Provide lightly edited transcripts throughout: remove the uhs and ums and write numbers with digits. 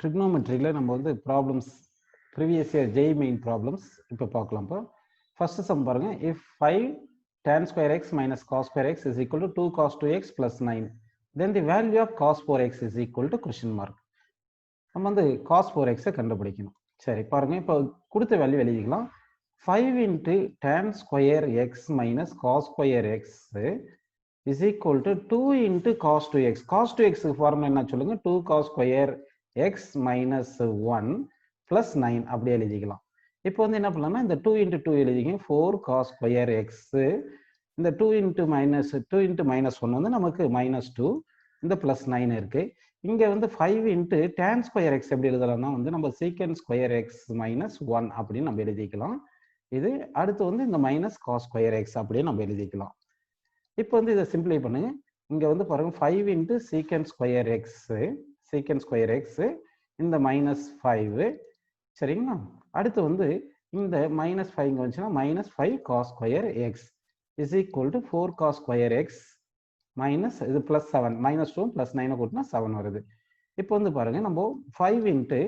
ட்ரிக்னோமெட்ரியில் நம்ம வந்து problems previous year Jai main problems இப்போ பார்க்கலாம். இப்போ ஃபர்ஸ்ட் சம் பாருங்க. If 5 tan square x minus cos square x is equal to 2 cos 2x plus 9, then the value of cos 4x is equal to question mark. நம்ம வந்து cos 4x கண்டுபிடிக்கணும். சரி பாருங்க, இப்போ கொடுத்த வேல்யூ எழுதிக்கலாம். 5 into tan square x minus cos square x is equal to 2 into cos 2x. cos 2x formula என்ன சொல்லுங்க? 2 cos square x minus 1 plus 9 அப்படியே எழுதிக்கலாம். இப்போ வந்து என்ன பண்ணலாம்னா இந்த 2 into 2 எழுதிங்க. 4 cos square x, இந்த 2 into minus 1 வந்து நமக்கு -2, இந்த plus 9 இருக்கு. இங்க வந்து 5 into tan square x எப்படி எழுதலாம்னா வந்து நம்ம secant square x minus 1 அப்படின்னு நம்ம எழுதிக்கலாம். இது அடுத்து வந்து இந்த மைனஸ் cos square x அப்படியே நம்ம எழுதிக்கலாம். இப்போ வந்து இதை சிம்பிளை பண்ணுங்க. இங்க வந்து பாருங்க 5 into secant square x இந்த -5, சரிங்களா? அடுத்து வந்து இந்த -5 இங்க வந்துச்சுன்னா -5 cos square x is equal to 4 cos square x minus இது plus 7, -2 plus 9 கூட்டினா 7 வருது. இப்போ வந்து பாருங்க நம்ம 5 into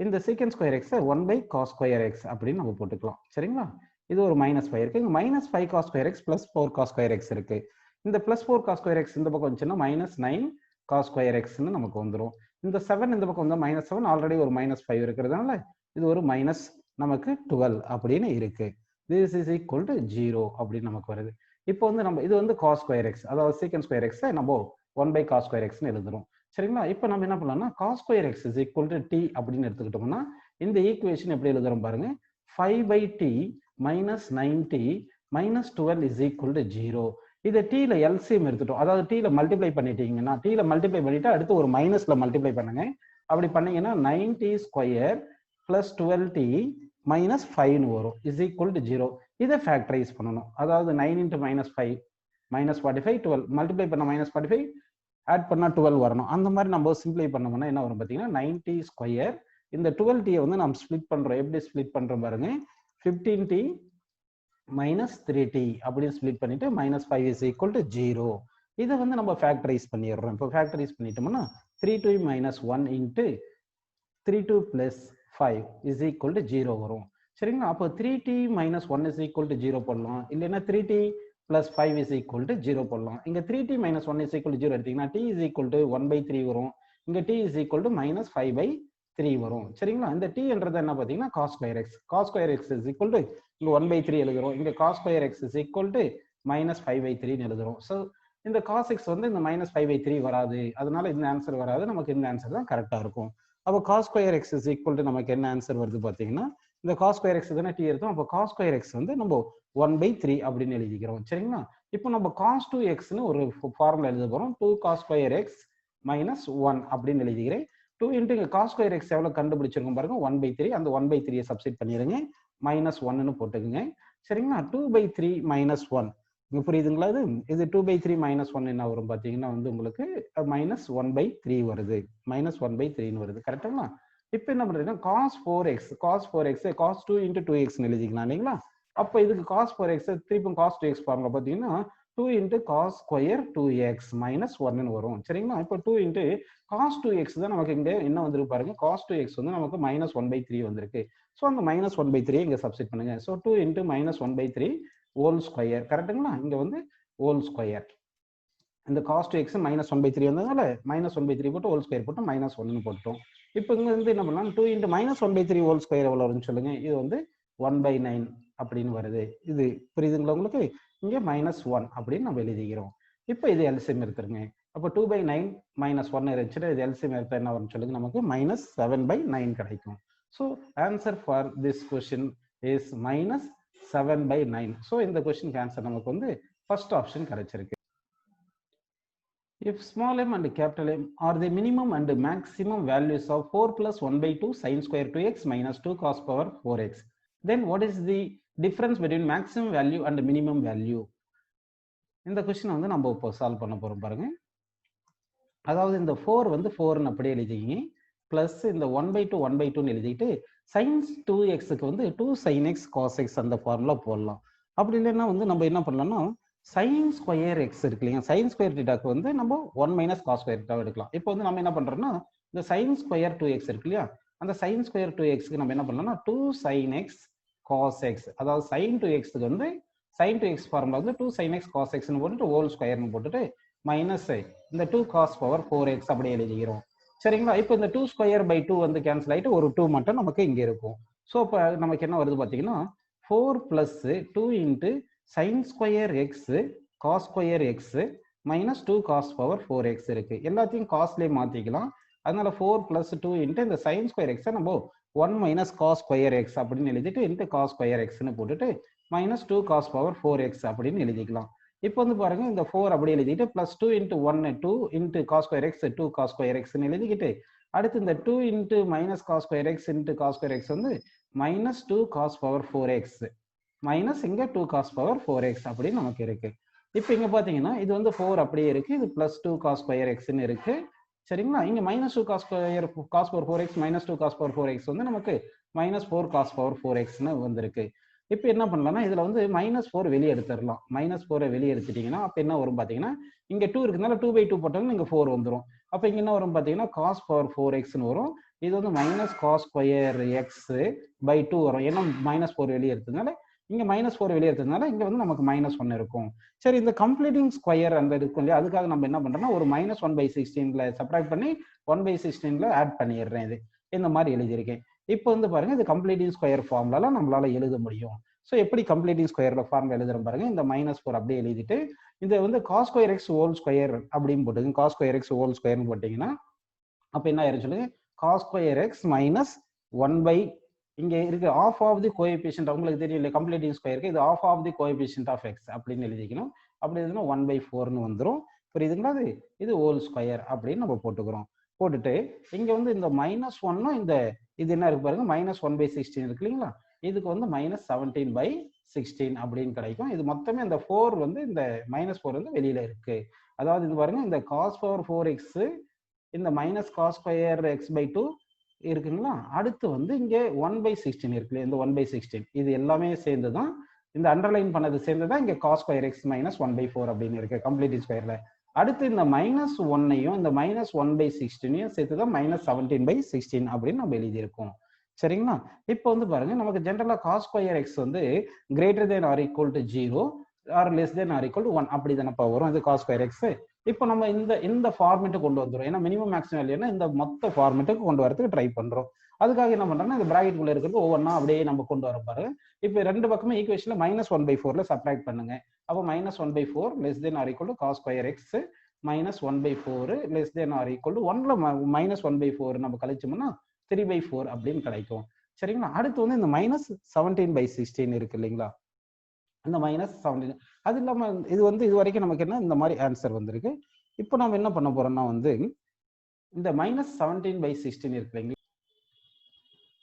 இந்த secant square x 1 by cos square x அப்படின்னு நம்ம போட்டுக்கலாம், சரிங்களா? இது ஒரு -5 இருக்கு. இங்க -5 cos square x plus 4 cos square x இருக்கு. இந்த plus 4 cos square x இந்த பக்கம் வந்துச்சுன்னா -9 cos square x ன்னு நமக்கு வந்துடும். இந்த 7 இந்த பக்கம் வந்தா -7, ஆல்ரெடி ஒரு -5 இருக்கிறதுனால இது ஒரு மைனஸ் நமக்கு 12 அப்படின்னு இருக்கு. this is equal to 0 அப்படின்னு நமக்கு வருது. இப்போ வந்து நம்ம இது வந்து cos square x, அதாவது secant square x நம்ம 1 by cos square x ன்னு எழுதுறோம், சரிங்களா? இப்போ நம்ம என்ன பண்ணலாம்னா cos square x is equal to t அப்படின்னு எடுத்துக்கிட்டோம்னா இந்த ஈக்குவேஷன் எப்படி எழுதுறோம் பாருங்க. 5 by t minus 9t minus 12 is equal to 0. இதை t-ல LCM எடுத்துட்டோம், அதாவது t-ல மல்டிப்ளை பண்ணிட்டீங்கன்னா t-ல மல்டிப்ளை பண்ணிட்டு அடுத்து ஒரு மைனஸ்ல மல்டிப்ளை பண்ணுங்க. அப்படி பண்ணீங்கன்னா 9t square plus 12t minus 5 வரும் is equal to 0. இதை ஃபேக்டரைஸ் பண்ணணும், அதாவது 9 into -5 -45 12 மல்டிப்ளை பண்ண -45 ஆட் பண்ணா 12 வரணும். அந்த மாதிரி நம்ம சிம்பிளை பண்ணோம்னா என்ன வரும் பார்த்தீங்கன்னா 9t ஸ்கொயர், இந்த 12t வந்து நம்ம ஸ்ப்ளிட் பண்றோம். எப்படி ஸ்ப்ளிட் பண்றோம் பாருங்க. 15t minus 3t அப்படின்னு ஸ்ப்ளிட் பண்ணிட்டு -5 is equal to 0. இதை வந்து நம்ம ஃபேக்டரைஸ் பண்ணிடுறோம். இப்போ ஃபேக்டரைஸ் பண்ணிட்டோம்னா 3t minus 1 into 3t plus 5 is equal to 0 வரும், சரிங்களா? அப்போ 3t minus 1 is equal to 0 போடலாம், இல்லைன்னா 3t plus 5 is equal to 0 போடலாம். இங்க 3t minus 1 is equal to 0 எடுத்தீங்கன்னா t is equal to 1 by 3 வரும். இங்க t is equal to -5 by 3 வரும், சரிங்களா? இந்த t என்றது என்ன பார்த்தீங்கன்னா cos square x. cos square x is equal to இங்க 1 by 3 எழுதுறோம். இங்க cos square x is equal to -5 by 3 எழுதுறோம். ஸோ இந்த cos x வந்து இந்த -5 by 3 வராது, அதனால இந்த ஆன்சர் வராது. நமக்கு இந்த ஆன்சர் தான் கரெக்டா இருக்கும். அப்போ cos square x is equal to நமக்கு என்ன ஆன்சர் வருது பார்த்தீங்கன்னா இந்த cos square x தானே t எடுத்தோம். அப்போ cos square x வந்து நம்ம 1 by 3 அப்படின்னு எழுதிக்கிறோம், சரிங்களா? இப்போ நம்ம cos 2x ன்னு ஒரு ஃபார்முலா எழுத போறோம். 2 cos square x minus 1 அப்படின்னு எழுதிக்கிறேன். 2 into cos square x எவ்வளவு கண்டுபிடிச்சிருக்கோம் பாருங்க, 1 by 3. அந்த 1 by 3 சப்ஸ்டிட் பண்ணிடுங்க, -1ன்னு போட்டுக்குங்க, சரிங்களா? 2 by 3 minus 1 இங்க புரியுதுங்களா? இது 2 by 3 minus 1 என்ன வரும் பார்த்தீங்கன்னா வந்து உங்களுக்கு -1 by 3 வருது, -1 by 3ன்னு வருது, கரெக்டுங்களா? இப்போ என்ன பண்றீங்கன்னா cos 4x cos 2 into 2x எழுதிக்கலாம் இல்லைங்களா? அப்போ இதுக்கு cos 4x திருப்பி cos 2x ஃபார்முலா பார்த்தீங்கன்னா 2 into cos square 2x minus 1ன்னு வரும், சரிங்களா? இப்போ 2 into cos 2x தான் நமக்கு இங்க என்ன வந்திருக்கு பாருங்க. cos 2x வந்து நமக்கு -1 by 3 வந்திருக்கு. ஸோ அந்த -1 by 3 இங்க சப்ஸ்டிட் பண்ணுங்க. So 2 into -1 by 3 whole square, கரெக்டுங்களா? இங்க வந்து ஹோல் ஸ்கொயர், இந்த cos 2x -1 by 3 வந்ததுனால -1 by 3 போட்டு ஹோல் ஸ்கொயர் போட்டு -1ன்னு போட்டோம். இப்போ இங்க வந்து என்ன பண்ணலாம், 2 into -1 by 3 ஹோல் ஸ்கொயர் எவ்வளவு வரும்னு சொல்லுங்க. இது வந்து 1 by 9 அப்படின்னு வருது. இது புரியுதுங்களா உங்களுக்கு? இங்க -1 அப்படின்னு நம்ம எழுதிக்கிறோம். இப்போ இது எல்சிஎம் எடுத்துருங்க. அப்போ 2 by 9 -1 இருந்துச்சுன்னா இது எல்சிஎம் எடுத்தா என்ன வரும்னு சொல்லுங்க. நமக்கு -7 by 9 கிடைக்கும். So answer for this question is -7 by 9. So இந்த கொஸ்டினுக்கு ஆன்சர் நமக்கு வந்து ஃபர்ஸ்ட் ஆப்ஷன் கிடைச்சிருக்கு. If small m and capital M are the minimum and maximum values of 4 plus 1 by 2 sin square 2x minus 2 cos power 4x, then what is the difference between maximum value and minimum value? இந்த question வந்து நம்ம இப்போ solve பண்ண போறோம் பாருங்க. அதாவது இந்த 4 வந்து 4ன்னு அப்படியே எழுதிக்கிங்க, பிளஸ் இந்த 1 by 2 1 by 2ன்னு எழுதிட்டு sin 2xக்கு வந்து 2 sin x cos x அந்த ஃபார்முலா போடலாம். அப்படி இல்லைன்னா வந்து நம்ம என்ன பண்ணலாம்னா sin square x இருக்கு இல்லையா, sin square theta வந்து நம்ம 1 minus cos square theta எடுக்கலாம். இப்போ வந்து நம்ம என்ன பண்றோம்னா இந்த sin ஸ்கொயர் 2x இருக்கு இல்லையா, அந்த sin ஸ்கொயர் 2xக்கு நம்ம என்ன பண்ணலாம்னா 2 sin x cos x, அதாவது sin 2xக்கு வந்து sin 2x ஃபார்முலா வந்து 2 sin x cos x னு போட்டுட்டு ஹோல் ஸ்கொயர்னு போட்டுட்டு மைனஸ் இந்த 2 cos பவர் 4x அப்படியே எழுதிக்கிறோம். சரிங்களா? இப்போ இந்த 2 ஸ்கொயர் பை 2 வந்து கேன்சல் ஆயிட்டு ஒரு 2 மட்டும் நமக்கு இங்க இருக்கும். ஸோ இப்போ நமக்கு என்ன வருது பார்த்தீங்கன்னா 4 plus 2 into sign square x cos square x minus 2 cos power 4x இருக்கு. எல்லாத்தையும் காஸ்ட்லேயே மாற்றிக்கலாம். அதனால 4 பிளஸ் 2 இன்ட்டு இந்த சைன் ஸ்கொயர் எக்ஸை நம்ம 1 மைனஸ் காஸ் ஸ்கொயர் எக்ஸ் அப்படின்னு எழுதிட்டு இன்ட்டு காஸ் ஸ்கொயர் எக்ஸ்ன்னு போட்டுட்டு மைனஸ் 2 காஸ் பவர் 4x அப்படின்னு எழுதிக்கலாம். இப்போ வந்து பாருங்க இந்த 4 அப்படி எழுதிட்டு plus 2 into 1 2 into cos square x 2 cos square எக்ஸ்ன்னு எழுதிக்கிட்டு அடுத்து இந்த 2 into minus cos square x into cos square x வந்து minus 2 cos power 4x minus இங்க 2 காஸ் பவர் 4x அப்படின்னு நமக்கு இருக்கு. இப்போ இங்க பாத்தீங்கன்னா இது வந்து 4 அப்படியே இருக்கு, இது பிளஸ் 2 காஸ் ஸ்கொயர் எக்ஸ்ன்னு இருக்கு. சரிங்களா? இங்க minus 2 cos square cos power 4x minus 2 cos power 4x வந்து நமக்கு மைனஸ் 4 காஸ் பவர் 4xன்னு வந்திருக்கு. இப்போ என்ன பண்ணலாம்னா இதுல வந்து மைனஸ் 4 வெளியே எடுத்துடலாம். மைனஸ் 4 வெளியே எடுத்துட்டீங்கன்னா அப்ப என்ன வரும் பாத்தீங்கன்னா இங்க 2 இருக்குனால 2/2 போட்டாலும் இங்க 4 வந்துடும். அப்ப இங்க என்ன வரும் பாத்தீங்கன்னா காஸ் பவர் 4xன்னு வரும். இது வந்து minus cos square x by 2 வரும். ஏன்னா மைனஸ் 4 வெளியே எடுத்ததுனால இங்க மைனஸ் 4 வெளியே எடுத்ததுனால இங்க வந்து நமக்கு மைனஸ் 1 இருக்கும். சரி, இந்த கம்ப்ளீட்டிங் ஸ்கொயர் அந்த இருக்கும் இல்லையா, அதுக்காக நம்ம என்ன பண்றோம்னா ஒரு மைனஸ் 1/16ல சப்ராக்ட் பண்ணி 1/16ல ஆட் பண்ணிடுறேன். இது இந்த மாதிரி எழுதியிருக்கேன். இப்போ வந்து பாருங்க இது கம்ப்ளீட்டிங் ஸ்கொயர் ஃபார்முலால நம்மளால எழுத முடியும். ஸோ எப்படி கம்ப்ளீட்டிங் ஸ்கொயர்ல ஃபார்முலா எழுதுறோம் பாருங்க. இந்த மைனஸ் 4 அப்படியே எழுதிட்டு இதை வந்து cos square x whole square அப்படின்னு போட்டுங்க. காஸ் ஸ்கொயர் எக்ஸ் ஹோல் ஸ்கொயர்னு போட்டீங்கன்னா அப்ப என்ன ஆயிரும் சொல்லுங்க, cos square x minus 1 by இங்க இருக்கு ஆஃப் ஆஃப் தி கோஎஃபிஷியன்ட். உங்களுக்கு தெரியும் இல்லை கம்ப்ளீட்டிங் ஸ்கொயருக்கு இது half of the coefficient of x அப்படின்னு எழுதிக்கணும். அப்படி எழுதுனா 1/4ன்னு வந்துடும். புரியுதுங்களா? இது ஹோல் ஸ்கொயர் அப்படின்னு நம்ம போட்டுக்கிறோம். போட்டுட்டு இங்க வந்து இந்த மைனஸ் 1 இந்த இது என்ன இருக்கு பாருங்க, மைனஸ் 1/16 இருக்கு இல்லைங்களா, இதுக்கு வந்து மைனஸ் 17/16 அப்படின்னு கிடைக்கும். இது மொத்தமே இந்த 4 வந்து இந்த மைனஸ் 4 வந்து வெளியில இருக்கு. அதாவது இது பாருங்க இந்த காஸ் பவர் 4x இந்த minus cos square x by 2 இருக்குங்களா, அடுத்து வந்து இங்கே 1/16 இருக்குல்ல, இந்த 1/16 இது எல்லாமே சேர்ந்து தான் இந்த அண்டர்லைன் பண்ணது சேர்ந்து தான் இங்க காஸ் ஸ்கொயர் எக்ஸ் மைனஸ் 1/4 அப்படின்னு இருக்கு கம்ப்ளீட்டிங் ஸ்கொயர்ல. அடுத்து இந்த மைனஸ் 1ஐயும் இந்த மைனஸ் 1/16ஐயும் சேர்த்து தான் மைனஸ் 17/16 அப்படின்னு நம்ம எழுதியிருக்கோம். சரிங்களா? இப்போ வந்து பாருங்க நமக்கு ஜென்ரலா காஸ் ஸ்கொயர் எக்ஸ் வந்து greater than or equal to 0 or less than or equal to 1 அப்படி தானப்பா வரும் இது காஸ் ஸ்கொயர் எக்ஸ். இப்போ நம்ம இந்த ஃபார்மேட்டு கொண்டு வந்துடும். ஏன்னா மினிமம் மேக்ஸிமம் வேல்யூனா இந்த மொத்த ஃபார்மேட்டுக்கு கொண்டு வரதுக்கு ட்ரை பண்றோம். அதுக்காக என்ன பண்றோம்னா இந்த பிராக்கெட் குள்ள இருக்கிறது ஒவ்வொன்றா அப்படியே நம்ம கொண்டு வர பாருங்க. இப்போ ரெண்டு பக்கமே ஈக்குவேஷன்ல மைனஸ் 1/4ல சப்ராக்ட் பண்ணுங்க. அப்போ minus 1/4 less than or equal to cos square x minus 1/4 less than or equal to 1ல மைனஸ் 1/4 நம்ம கழிச்சோம்னா 3/4 அப்படின்னு கிடைக்கும். சரிங்களா? அடுத்து வந்து இந்த மைனஸ் 17/16 இருக்கு இல்லைங்களா, இந்த மைனஸ் 17 அது இல்லாம இது வந்து இது வரைக்கும் நமக்கு என்ன இந்த மாதிரி ஆன்சர் வந்திருக்கு. இப்போ நம்ம என்ன பண்ண போறோம்னா வந்து இந்த மைனஸ் 17/16 இருக்கு இல்லைங்களா,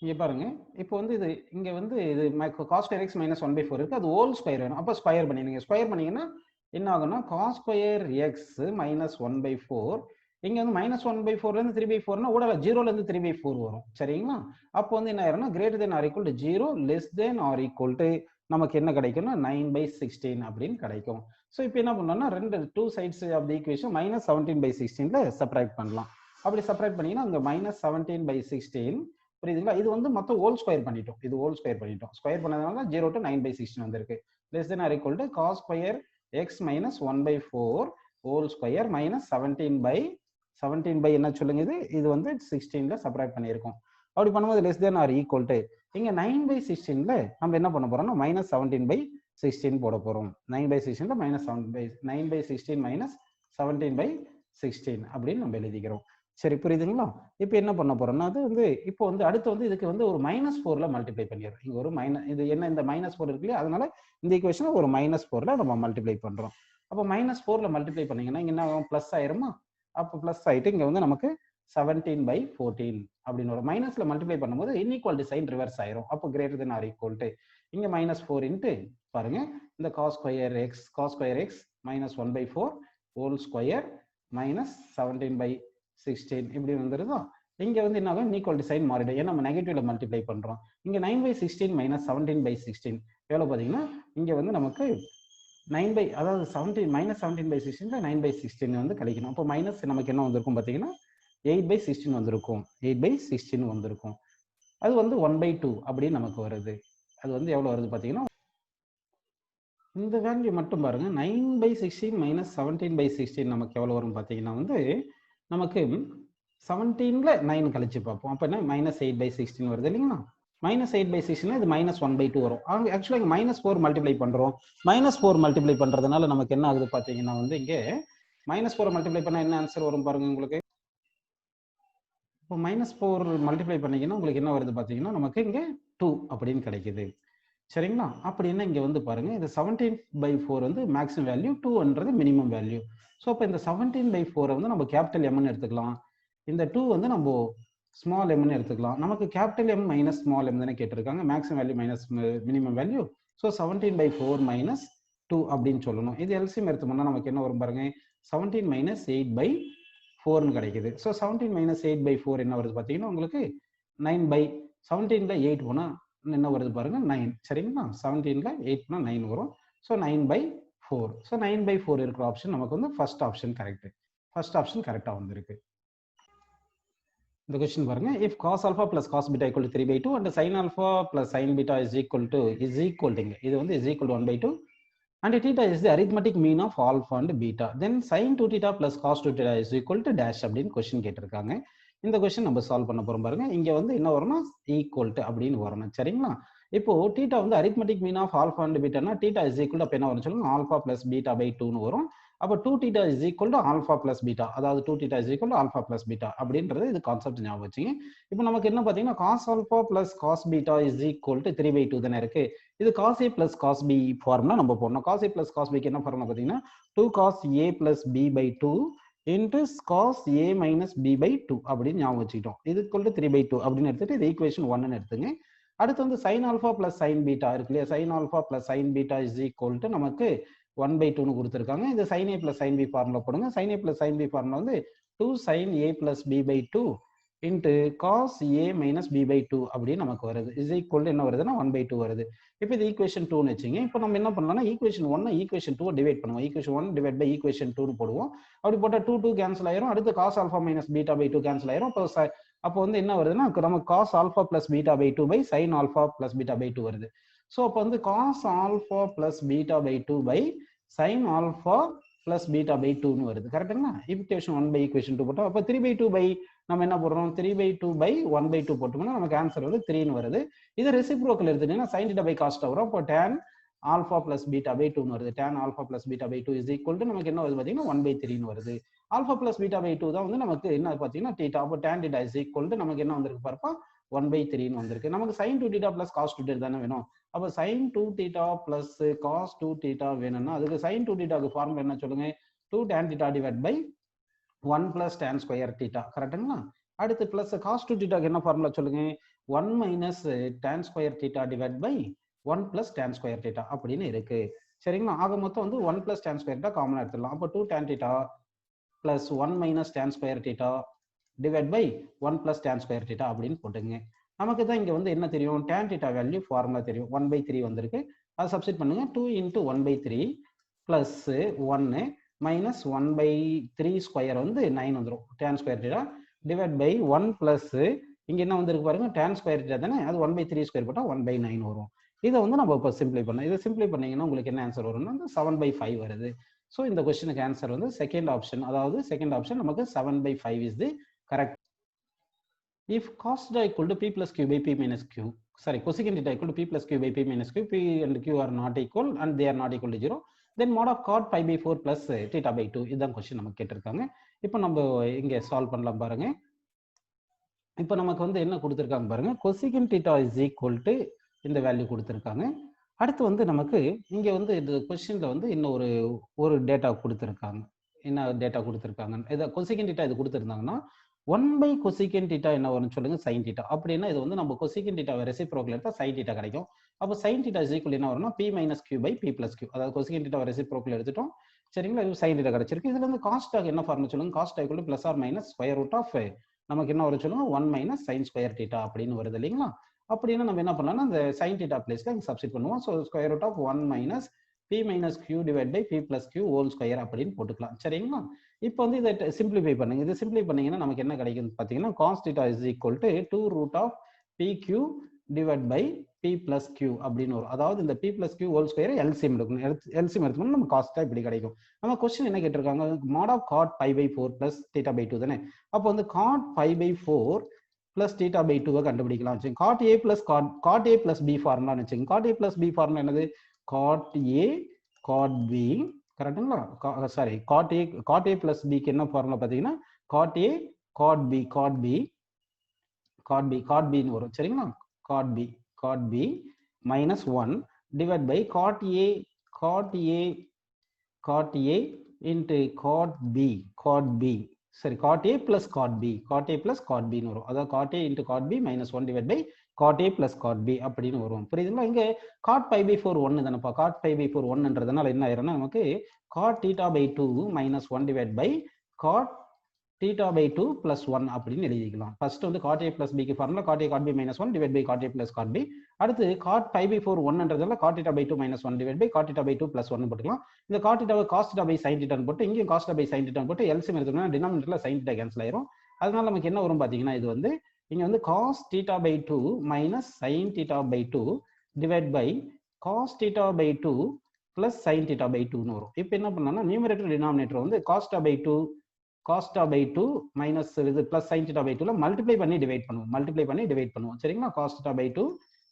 இங்க பாருங்க. இப்போ வந்து இது இங்க வந்து இது காஸ் ஸ்கொயர் எக்ஸ் மைனஸ் 1/4 இருக்கு, அது ஹோல் ஸ்கொயர் வேணும். அப்போ ஸ்கொயர் பண்ணிடுங்க. ஸ்கொயர் பண்ணீங்கன்னா என்ன ஆகும்னா காஸ் ஸ்கொயர் எக்ஸ் மைனஸ் 1/4 இங்க வந்து மைனஸ் 1/4ல இருந்து 3/4னா ஓடல 0ல இருந்து 3/4 வரும். சரிங்களா? அப்போ வந்து என்ன ஆயிரும்னா greater than or equal to 0 less than or equal to நமக்கு என்ன கிடைக்கும்னா 9/16 அப்படின்னு கிடைக்கும். ஸோ இப்போ என்ன பண்ணலாம்னா two sides of the equation minus 17/16ல சப்ராக்ட் பண்ணலாம். அப்படி சப்ராக்ட் பண்ணீங்கன்னா அங்க மைனஸ் 17/16 புரியுதுங்களா, இது வந்து மொத்தம் ஹோல் ஸ்கொயர் பண்ணிட்டோம். இது ஹோல் ஸ்கொயர் பண்ணிட்டோம். ஸ்கொயர் பண்ணதுனால 0 to 9/16 வந்திருக்கு. Less than or equal to cos square x minus 1/4 whole square minus 17 என்ன சொல்லுங்க, இது வந்து 16ல சப்ராக்ட் பண்ணியிருக்கோம். அப்படி பண்ணும்போது less than or equal to இங்க 9/16ல நம்ம என்ன பண்ண போறோம்னா மைனஸ் 17/16 போட போறோம். 9/16ல மைனஸ் 9/16 மைனஸ் 17/16 அப்படின்னு நம்ம எழுதிக்கிறோம். சரி, புரியுதுங்களா? இப்போ என்ன பண்ண போறோம்னா அது வந்து இப்போ வந்து அடுத்து வந்து இதுக்கு வந்து ஒரு மைனஸ் 4ல மல்டிப்ளை பண்ணிடுறோம். இங்க ஒரு இது என்ன இந்த மைனஸ் 4 இருக்கு இல்லையா, அதனால இந்த ஈக்குவேஷனை ஒரு மைனஸ் 4ல நம்ம மல்டிப்ளை பண்றோம். அப்போ மைனஸ் 4ல மல்டிப்ளை பண்ணீங்கன்னா இங்க என்ன ஆகும், பிளஸ் ஆயிருமா. அப்போ பிளஸ் ஆயிட்டு இங்க வந்து நமக்கு 17/14 அப்படின்னு வரும். மைனஸ்ல மல்டிப்ளை பண்ணும்போது இன்இக்வாலிட்டி சைன் ரிவர்ஸ் ஆயிரும். அப்போ greater than or equal to இங்க மைனஸ் 4 இன்ட்டு பாருங்க இந்த cos square x minus 1/4 whole square minus 17/16 இப்படி வந்துருதா. இங்க வந்து என்ன ஆகும், இன்இக்வாலிட்டி சைன் மாறிடும். ஏன்னா நம்ம நெகட்டிவ்ல மல்டிப்ளை பண்றோம். இங்க 9/16 மைனஸ் 17/16 எவ்வளவு பாத்தீங்கன்னா இங்க வந்து நமக்கு 9 அதாவது 17 மைனஸ் 17/16 9/16 வந்து கழிக்கணும். அப்போ மைனஸ் நமக்கு என்ன வந்திருக்கும் பாத்தீங்கன்னா 8/16 வந்திருக்கும். 8/16 வந்திருக்கும். அது வந்து 1/2 அப்படின்னு நமக்கு வருது. அது வந்து எவ்வளவு வருது பாத்தீங்கன்னா, இந்த வேல்யூ மட்டும் பாருங்க. 9/16 மைனஸ் 17/16 நமக்கு எவ்வளவு வரும் பாத்தீங்கன்னா வந்து நமக்கு 17ல 9 கழிச்சு பார்ப்போம். அப்ப என்ன -8/16 வருது இல்லைங்களா? -8/16 இது -1/2 வரும். ஆக்சுவலா இங்க -4 மல்டிப்ளை பண்றோம். -4 மல்டிப்ளை பண்றதுனால நமக்கு என்ன ஆகுது பாத்தீங்கன்னா வந்து இங்க -4 மல்டிப்ளை பண்ணா என்ன ஆன்சர் வரும் பாருங்க உங்களுக்கு. இப்போ -4 மல்டிப்ளை பண்ணீங்கன்னா உங்களுக்கு என்ன வருது பாத்தீங்கன்னா நமக்கு இங்க 2 அப்படின்னு கிடைக்குது. சரிங்களா? அப்படின்னா இங்க வந்து பாருங்க இது 17/4 வந்து மேக்ஸிமம் வேல்யூ, 2ன்றது மினிமம் வேல்யூ. ஸோ அப்போ இந்த 17/4 வந்து நம்ம கேபிட்டல் எம்னு எடுத்துக்கலாம். இந்த 2 வந்து நம்ம ஸ்மால் எம்னு எடுத்துக்கலாம். நமக்கு capital M minus small M தானே கேட்டிருக்காங்க. Maximum value minus minimum value. So 17/4 minus 2 அப்படின்னு சொல்லணும். இது எல்சிஎம் எடுத்தோம்னா நமக்கு என்ன வரும் பாருங்க. 17 மைனஸ் 8/4ன்னு கிடைக்குது. ஸோ 17 மைனஸ் 8/4 என்ன வருது பார்த்தீங்கன்னா உங்களுக்கு 9/17ல 8 போனா என்ன வருது பாருங்க 9. சரிங்களா? 17ல 8 போனா 9 வரும். ஸோ 9/4. ஸோ 9/4 இருக்கிற ஆப்ஷன் நமக்கு வந்து first option correct. First option கரெக்டா வந்திருக்கு. இந்த கொஸ்டின் பாருங்க. If cos alpha plus cos beta equal to 3/2 and sin alpha plus sin beta is equal to இது வந்து is equal to 1/2 and theta is the arithmetic mean of alpha and beta, then sin 2 theta plus cos 2 theta is equal to dash அப்படின்னு question கேட்டிருக்காங்க. இந்த question நம்ம solve பண்ண போறோம் பாருங்க. இங்க வந்து என்ன வரும்னா ஈக்குவல் டு அப்படின்னு வரணும். சரிங்களா? இப்போ தீட்டா வந்து arithmetic mean of alpha and பீட்டானா தீட்டா இஸ் ஈக்குவல் டு அப்ப என்ன வரும் சொல்லுங்க, ஆல்பா பிளஸ் பீட்டா பை 2ன்னு வரும். அப்போ 2 theta is equal to alpha plus beta, அதாவது 2 theta is equal to alpha plus beta அப்படின்றது இது கான்செப்ட் ஞாபகம் வச்சுங்க. இப்போ நமக்கு என்ன பாத்தீங்கன்னா cos alpha plus cos beta is equal to 3/2 தானே இருக்கு. இது cos A plus cos B formula நம்ம போடணும். காஸ் ஏ பிளஸ் காஸ் பிக்கு என்ன ஃபார்முலா பாத்தீங்கன்னா 2 cos A plus B by 2 into cos a minus b by 2 அப்படின்னு ஞாபகம் வச்சுக்கிட்டோம். இது equal to 3/2 அப்படின்னு எடுத்துட்டு இது ஈக்குவேஷன் 1ன்னு எடுத்துங்க. அடுத்து வந்து sin alpha plus sin beta இருக்கு இல்லையா, sin alpha plus sin beta is equal to நமக்கு 1/2ன்னு கொடுத்துருக்காங்க. இது sin a plus sin b formula போடுங்க. sin a plus sin b formula வந்து 2 sin a plus b by 2 into cos a minus b by 2 அப்படின்னு நமக்கு வருது. is equal to என்ன வருதுன்னா 1/2 வருது. இப்போ இது ஈக்குவேஷன் 2ன்னு வச்சுங்க. இப்போ நம்ம என்ன பண்ணலாம்னா ஈக்குவேஷன் 1 ஈக்குவேஷன் 2 டிவைட் பண்ணுவோம். ஈக்குவேஷன் 1 டிவைட் பை ஈக்குவேஷன் 2 போடுவோம். அப்படி போட்டா 2 கேன்சல் ஆயிரும். அடுத்து cos alpha minus beta by 2 cancel ஆயிரும். அப்போ வந்து என்ன வருதுன்னா நமக்கு cos alpha plus beta by 2 by sin alpha plus beta by 2 வருது. ஸோ அப்போ வந்து cos alpha plus beta by 2 by sin alpha plus beta by 2ன்னு வருது. கரெக்டுங்களா? ஈக்குவேஷன் 1 பை ஈக்குவேஷன் 2 போட்டோம். அப்போ 3/2 பை நம்ம என்ன போடுறோம், 3/2 by 1/2 போட்டோம்னா நமக்கு ஆன்சர் வந்து 3ன்னு வருது. இது ரெசிப்ரோக்கல் எடுத்துட்டீங்கன்னா sin theta by cos theta வரும். அப்போ tan alpha plus beta by 2ன்னு வருது. tan alpha plus beta by 2 is equal to நமக்கு என்ன வருது பார்த்தீங்கன்னா 1/3ன்னு வருது. alpha plus beta by 2 தான் வந்து நமக்கு என்ன பார்த்தீங்கன்னா theta. அப்போ tan theta is equal to நமக்கு என்ன வந்திருக்கு பாருப்பா 1/3ன்னு வந்திருக்கு. நமக்கு sin 2 theta plus cos 2 theta தானே வேணும். அப்போ sin 2 theta plus cos 2 theta வேணும்னா அதுக்கு sin 2 thetaக்கு ஃபார்முலா என்ன சொல்லுங்க, 2 tan theta divided by 1 plus tan square theta. கரெக்ட்டுங்களா? அடுத்து பிளஸ் cos 2 theta என்ன ஃபார்முலா சொல்லுங்க, 1 minus tan square theta divided by 1 plus tan square theta அப்படின்னு இருக்கு. சரிங்களா? ஆக மொத்தம் வந்து 1 plus tan square theta காமனா எடுத்துடலாம். அப்போ 2 tan theta plus 1 minus tan square theta divided by 1 plus tan square theta அப்படின்னு போட்டுங்க. நமக்கு தான் இங்க வந்து என்ன தெரியும், tan theta வேல்யூ ஃபார்முலா தெரியும். 1/3 வந்திருக்கு. அதை சப்ஸ்டிட் பண்ணுங்க. 2 into 1/3 plus 1 minus 1/3 ஸ்கொயர் வந்து 9 வந்துடும். tan square theta divided by 1 plus இங்க என்ன வந்திருக்கு பாருங்க, tan square theta தானே, அது 1/3 ஸ்கொயர் போட்டா 1/9 வரும். இதை வந்து நம்ம இப்போ சிம்பிளை பண்ணலாம். இதை சிம்பிளை பண்ணீங்கன்னா உங்களுக்கு என்ன ஆன்சர் வரும்னா 7/5 வருது. ஸோ இந்த கொஸ்டினுக்கு ஆன்சர் வந்து செகண்ட் ஆப்ஷன், அதாவது செகண்ட் ஆப்ஷன் நமக்கு 7/5 is the correct. If cos theta equal to p plus q by p minus q, sorry, cosecant theta equal to p plus q by p minus q, p and q are not equal and they are not equal to 0, then mod of cot pi by 4 plus theta by 2. இதுதான் question நமக்கு கேட்டிருக்காங்க. இப்போ நம்ம இங்கே solve பண்ணலாம் பாருங்க. இப்போ நமக்கு வந்து என்ன கொடுத்துருக்காங்க பாருங்க, cosecant theta is equal to இந்த வேல்யூ கொடுத்துருக்காங்க. அடுத்து வந்து நமக்கு இங்க வந்து இந்த கொஸ்டின்ல வந்து இன்னும் ஒரு டேட்டா கொடுத்துருக்காங்க. என்ன டேட்டா கொடுத்துருக்காங்க, இதை cosecant theta இது கொடுத்துருந்தாங்கன்னா 1 by cosecant theta என்ன வரும்னு சொல்லுங்க, sin theta. அப்படின்னா இது வந்து நம்ம cosecant theta ரெசிப்ரோக்கல் எடுத்தா sin theta கிடைக்கும். அப்போ sin theta is equal என்ன வரும்னா p minus q by p plus q, அதாவது cosecant theta ரெசிப்ரோக்கல் எடுத்துட்டோம். சரிங்களா? இது sin theta கிடைச்சிருக்கு. இதுல இருந்து cos theta என்ன ஃபார்முலா சொல்லுங்க, cos theta equal to plus or minus square root of நமக்கு என்ன வரும் சொல்லுங்க, 1 minus sin square theta அப்படின்னு வருது இல்லைங்களா? அப்படின்னா நம்ம என்ன பண்ணலாம்னா அந்த sin theta பிளேஸ்ல இங்க சப்ஸ்டிட் பண்ணுவோம். So square root of 1 minus p minus q divided by p plus q whole square அப்படின்னு போட்டுக்கலாம். சரிங்களா? இப்போ வந்து இதை சிம்பிளிஃபை பண்ணுங்க. இதை சிம்பிளிஃபை பண்ணீங்கன்னா நமக்கு என்ன கிடைக்கும் பார்த்தீங்கன்னா cos theta is equal to 2 root of pq divided by p plus q அப்படின்னு வரும். அதாவது இந்த p plus q whole square LCM எடுக்கணும். எல்சிஎம் எடுத்தோம்னா நம்ம காஸ் theta இப்படி கிடைக்கும். நம்ம क्वेश्चन என்ன கேட்டிருக்காங்க, mod of cot pi by 4 plus theta by 2 தானே. அப்போ வந்து cot pi by 4 plus theta by 2 கண்டுபிடிக்கலாம். cot a plus cot a plus b formula வச்சுங்க. cot a plus b formula என்னது, cot a cot b கரெக்ட்டுங்களா. Sorry cot a plus b க்கு என்ன formula பார்த்தீங்கன்னா cot a cot b ன்னு வரும். சரிங்களா. cot b minus 1 divided by cot a into cot b சரி cot a plus cot b ன்னு வரும். அதாவது cot a into cot b minus 1 divided by cot a plus cot b அப்படின்னு வரும். புரியுதுங்களா. இங்க cot pi by 4 1 தானப்பா. cot pi by 4 1ன்றதுனால என்ன ஆயிரும்னா நமக்கு cot theta by 2 minus 1 divided by cot theta by 2 plus 1 அப்படின்னு எழுதிக்கலாம். ஃபர்ஸ்ட் வந்து cot a plus b க்கு formula cot a cot b minus 1 divided by cot a plus cot b. அடுத்து cot pi by 4 1ன்றதுனால cot theta by 2 minus 1 divided by cot theta by 2 plus 1 போட்டுக்கலாம். இந்த cot theta cos theta by sin theta போட்டு இங்கேயும் cos theta by sin theta போட்டு LCM எடுத்தோம்னா டினாமினேட்டர்ல sin theta cancel ஆயிரும். அதனால நமக்கு என்ன வரும் பாத்தீங்கன்னா, இது வந்து இங்க வந்து cos theta by 2 minus sin theta by 2 divided by cos theta by 2 plus sin theta by 2 ன்னு வரும். இப்போ என்ன பண்ணலாம்னா நியூமரேட்டர் டினாமினேட்டர் வந்து cos theta by 2 minus இது plus sin theta by 2 ல மல்டிப்ளை பண்ணி டிவைட் பண்ணுவோம். சரிங்களா. cos theta by 2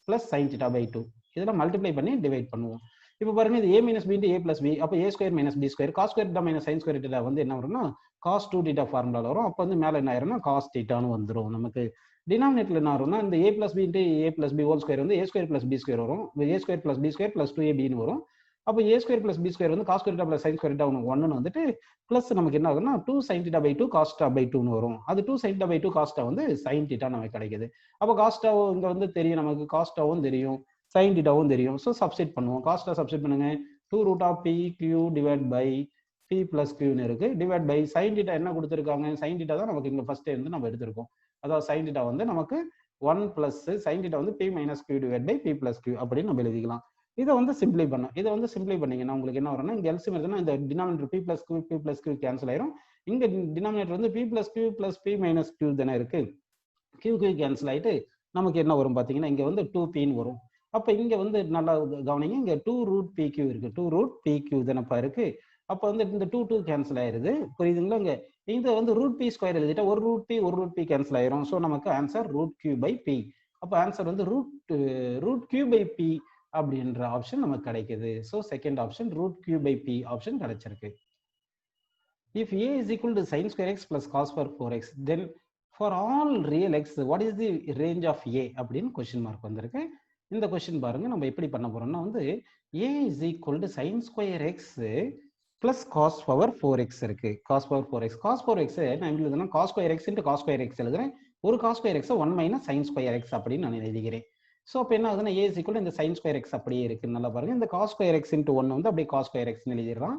plus sin theta by 2 இதெல்லாம் மல்டிப்ளை பண்ணி டிவைட் பண்ணுவோம். இப்போ பாருங்க இது a minus b into a plus b, அப்போ a square minus b square cos square theta minus sin square theta வந்து என்ன வரும்னா cos 2 theta ஃபார்முலால வரும். அப்போ வந்து மேல என்ன ஆயிரும்னா cos theta ன்னு வந்துரும். நமக்கு டினாமினேட்டர்ல என்ன வரும்னா இந்த a plus b into a plus b whole square வந்து a square plus b square வரும். a square plus b square plus 2ab ன்னு வரும். அப்போ a square plus b square வந்து cos square theta plus sin square theta 1 ன்னு வந்துட்டு plus நமக்கு என்ன ஆகுதுன்னா 2 sin theta by 2 cos theta by 2 ன்னு வரும். அது 2 sin theta by 2 cos theta வந்து sin theta நமக்கு கிடைக்குது. அப்போ cos theta இங்க வந்து தெரியும் நமக்கு, cos theta-வும் தெரியும், sin theta-வும் தெரியும். ஸோ சப்ஸ்டிட் பண்ணுவோம். cos theta சப்ஸ்டிட் பண்ணுங்க. 2 root of pq divided by p plus q ன்னு இருக்கு. டிவைட் பை sin theta என்ன கொடுத்துருக்காங்க, sin theta தான் நமக்கு இங்க ஃபர்ஸ்ட் இருந்து நம்ம எடுத்திருக்கோம். அதாவது sin theta வந்து நமக்கு 1 plus sin theta வந்து p minus q divided by p plus q அப்படின்னு நம்ம எழுதிக்கலாம். இதை வந்து சிம்பிளை பண்ணீங்கன்னா உங்களுக்கு என்ன வரும்னா இங்க எல்சிஎம் எடுத்தோம்னா இந்த denominator p plus q cancel ஆயிரும். இங்க டினாமினேட்டர் வந்து p plus p minus q தானே இருக்கு. q கேன்சல் ஆயிட்டு நமக்கு என்ன வரும் பாத்தீங்கன்னா இங்க வந்து 2p ன்னு வரும். அப்ப இங்க வந்து நல்லா கவனிங்க, இங்க 2 root pq இருக்கு. 2 root pq தானப்பா இருக்கு. அப்ப வந்து இந்த 2 கேன்சல் ஆயிருது. புரியுதுங்களா. இங்க இந்த வந்து root p ஸ்கொயர் எழுதிட்டா ஒரு root p கேன்சல் ஆயிரும். ஸோ நமக்கு answer root q by p. அப்ப ஆன்சர் வந்து root q by p அப்படின்ற ஆப்ஷன் நமக்கு கிடைக்குது. So second option root q by p option கிடைச்சிருக்கு. If a is equal to sin square x plus cos square 4x, then for all real x, what is the range of a அப்படின்னு question mark வந்திருக்கு. இந்த question பாருங்க நம்ம எப்படி பண்ண போறோம்னா வந்து a is equal to sin square x plus cos power 4x இருக்கு. cos power 4x நான் எப்படி எழுதுனா cos square x into cos square x எழுதுறேன். ஒரு cos square x 1 minus sin square x அப்படின்னு நான் எழுதிக்கிறேன். ஸோ அப்போ என்ன ஆகுதுன்னா a is equal to இந்த sin square x அப்படியே இருக்கு. நல்லா பாருங்க, இந்த cos square x into 1 வந்து அப்படியே cos square x எழுதிடுறான்.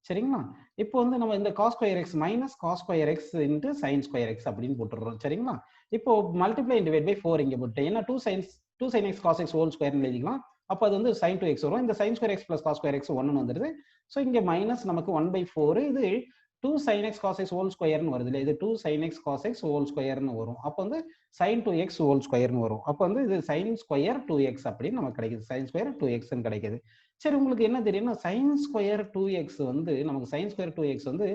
சரிங்களா. இப்போ வந்து நம்ம இந்த cos square x minus cos square x into sin square x அப்படின்னு போட்டுடுறோம். சரிங்களா. இப்போ மல்டிப்ளை டிவைட் பை 4 இங்க போட்டு ஏன்னா 2 sin x cos x whole square எழுதிக்கலாம். அப்போ அது வந்து sin 2x வரும். இந்த sin square x plus cos square x 1 வந்துருது. ஸோ இங்க மைனஸ் நமக்கு 1/4 இது 2 sin x cos x whole ஸ்கொயர்னு வருது இல்லை, இது 2 sin x cos x whole ஸ்கொயர்னு வரும். அப்போ வந்து sin 2x ஹோல் ஸ்கொயர்னு வரும். அப்போ வந்து இது sin ஸ்கொயர் 2x அப்படின்னு நமக்கு கிடைக்குது. sin ஸ்கொயர் 2x கிடைக்குது. சரி, உங்களுக்கு என்ன தெரியும்னா sin ஸ்கொயர் 2x வந்து நமக்கு sin ஸ்கொயர் 2x வந்து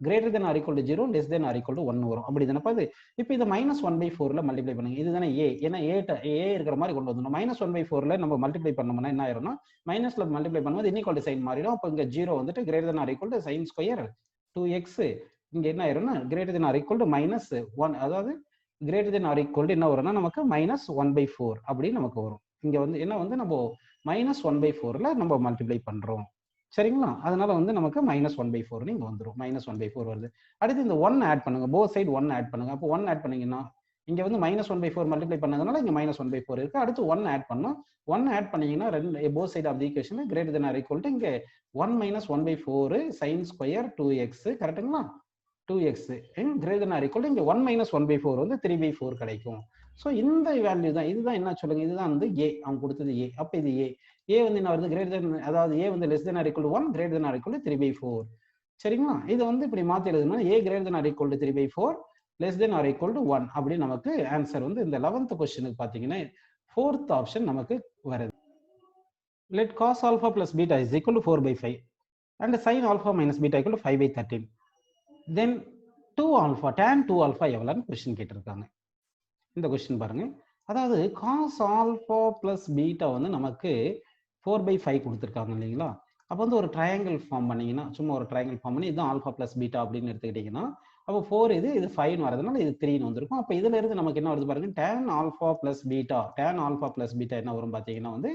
greater than or equal to 0 less than or equal to 1 வரும். அப்படி தானே பாது. இப்போ இதை -1/4ல மல்டிப்ளை பண்ணுங்க. இதுதானே a, ஏன்னா a இருக்கிற மாதிரி கொண்டு வந்துடும். -1/4ல நம்ம மல்டிப்ளை பண்ணோம்னா என்ன ஆயிரும்னா மைனஸ்ல மல்டிப்ளை பண்ணும்போது இன்இக்வாலிட்டி சைன் மாறிடும். அப்போ இங்க 0 வந்துட்டு greater than or equal to sin square 2x இங்க என்ன ஆயிரும்னா greater than or equal to -1, அதாவது greater than or equal to என்ன வரும்னா நமக்கு -1/4 அப்படின்னு நமக்கு வரும். இங்க வந்து என்ன வந்து நம்ம -1/4ல நம்ம மல்டிப்ளை பண்றோம். சரிங்களா. அதனால வந்து நமக்கு -1/4 இங்க வந்துடும். -1/4 வருது. அடுத்து இந்த 1 ஆட் பண்ணுங்க. போத் சைடு 1 ஆட் பண்ணுங்க. அப்போ 1 ஆட் பண்ணீங்கன்னா இங்க வந்து -1/4 மல்டிப்ளை பண்ணதுனால இங்க -1/4 இருக்கு. அடுத்து 1 ஆட் பண்ணோம். 1 ஆட் பண்ணீங்கன்னா ரெண்டு both side of the equation greater than or equal to இங்க 1 - 1/4 sin ஸ்கொயர் 2x கரெக்ட்டுங்களா. 2x greater than or equal to இங்க 1 - 1/4 வந்து 3/4 கிடைக்கும். ஸோ இந்த வேல்யூ தான், இதுதான் என்ன சொல்லுங்க, இதுதான் வந்து a, அவங்க கொடுத்தது a. அப்போ இது a வந்து என்ன வருது, greater than, அதாவது a வந்து less than or equal to 1, greater than or equal to 3/4. சரிங்களா? இது வந்து இப்படி மாத்தி எழுதணும். a greater than or equal to 3/4 less than or equal to 1 அப்படி நமக்கு ஆன்சர் வந்து இந்த 11th கொஸ்டினுக்கு பாத்தீங்கன்னா 4th ஆப்ஷன் நமக்கு வருது. Let cos alpha plus beta is equal to 4/5 and sin alpha minus beta equal to 5/13. Then 2 alpha tan 2 alpha எவ்வளவுன்னு question கேட்டிருக்காங்க. இந்த கொஸ்டின் பாருங்க. அதாவது cos alpha plus beta வந்து நமக்கு 4/5 கொடுத்துருக்காங்க இல்லைங்களா? அப்போ வந்து ஒரு ட்ரையாங்கிள் ஃபார்ம் பண்ணீங்கன்னா, சும்மா ஒரு ட்ரையாங்கிள் ஃபார்ம் பண்ணி இதுதான் ஆல்ஃபா பிளஸ் பீட்டா அப்படின்னு எடுத்துக்கிட்டீங்கன்னா, அப்போ 4 இது 5 வரதுனால இது 3 வந்திருக்கும். அப்போ இதுல இருந்து நமக்கு என்ன வருது பாருங்க, tan alpha plus beta, tan alpha plus beta என்ன வரும் பார்த்தீங்கன்னா வந்து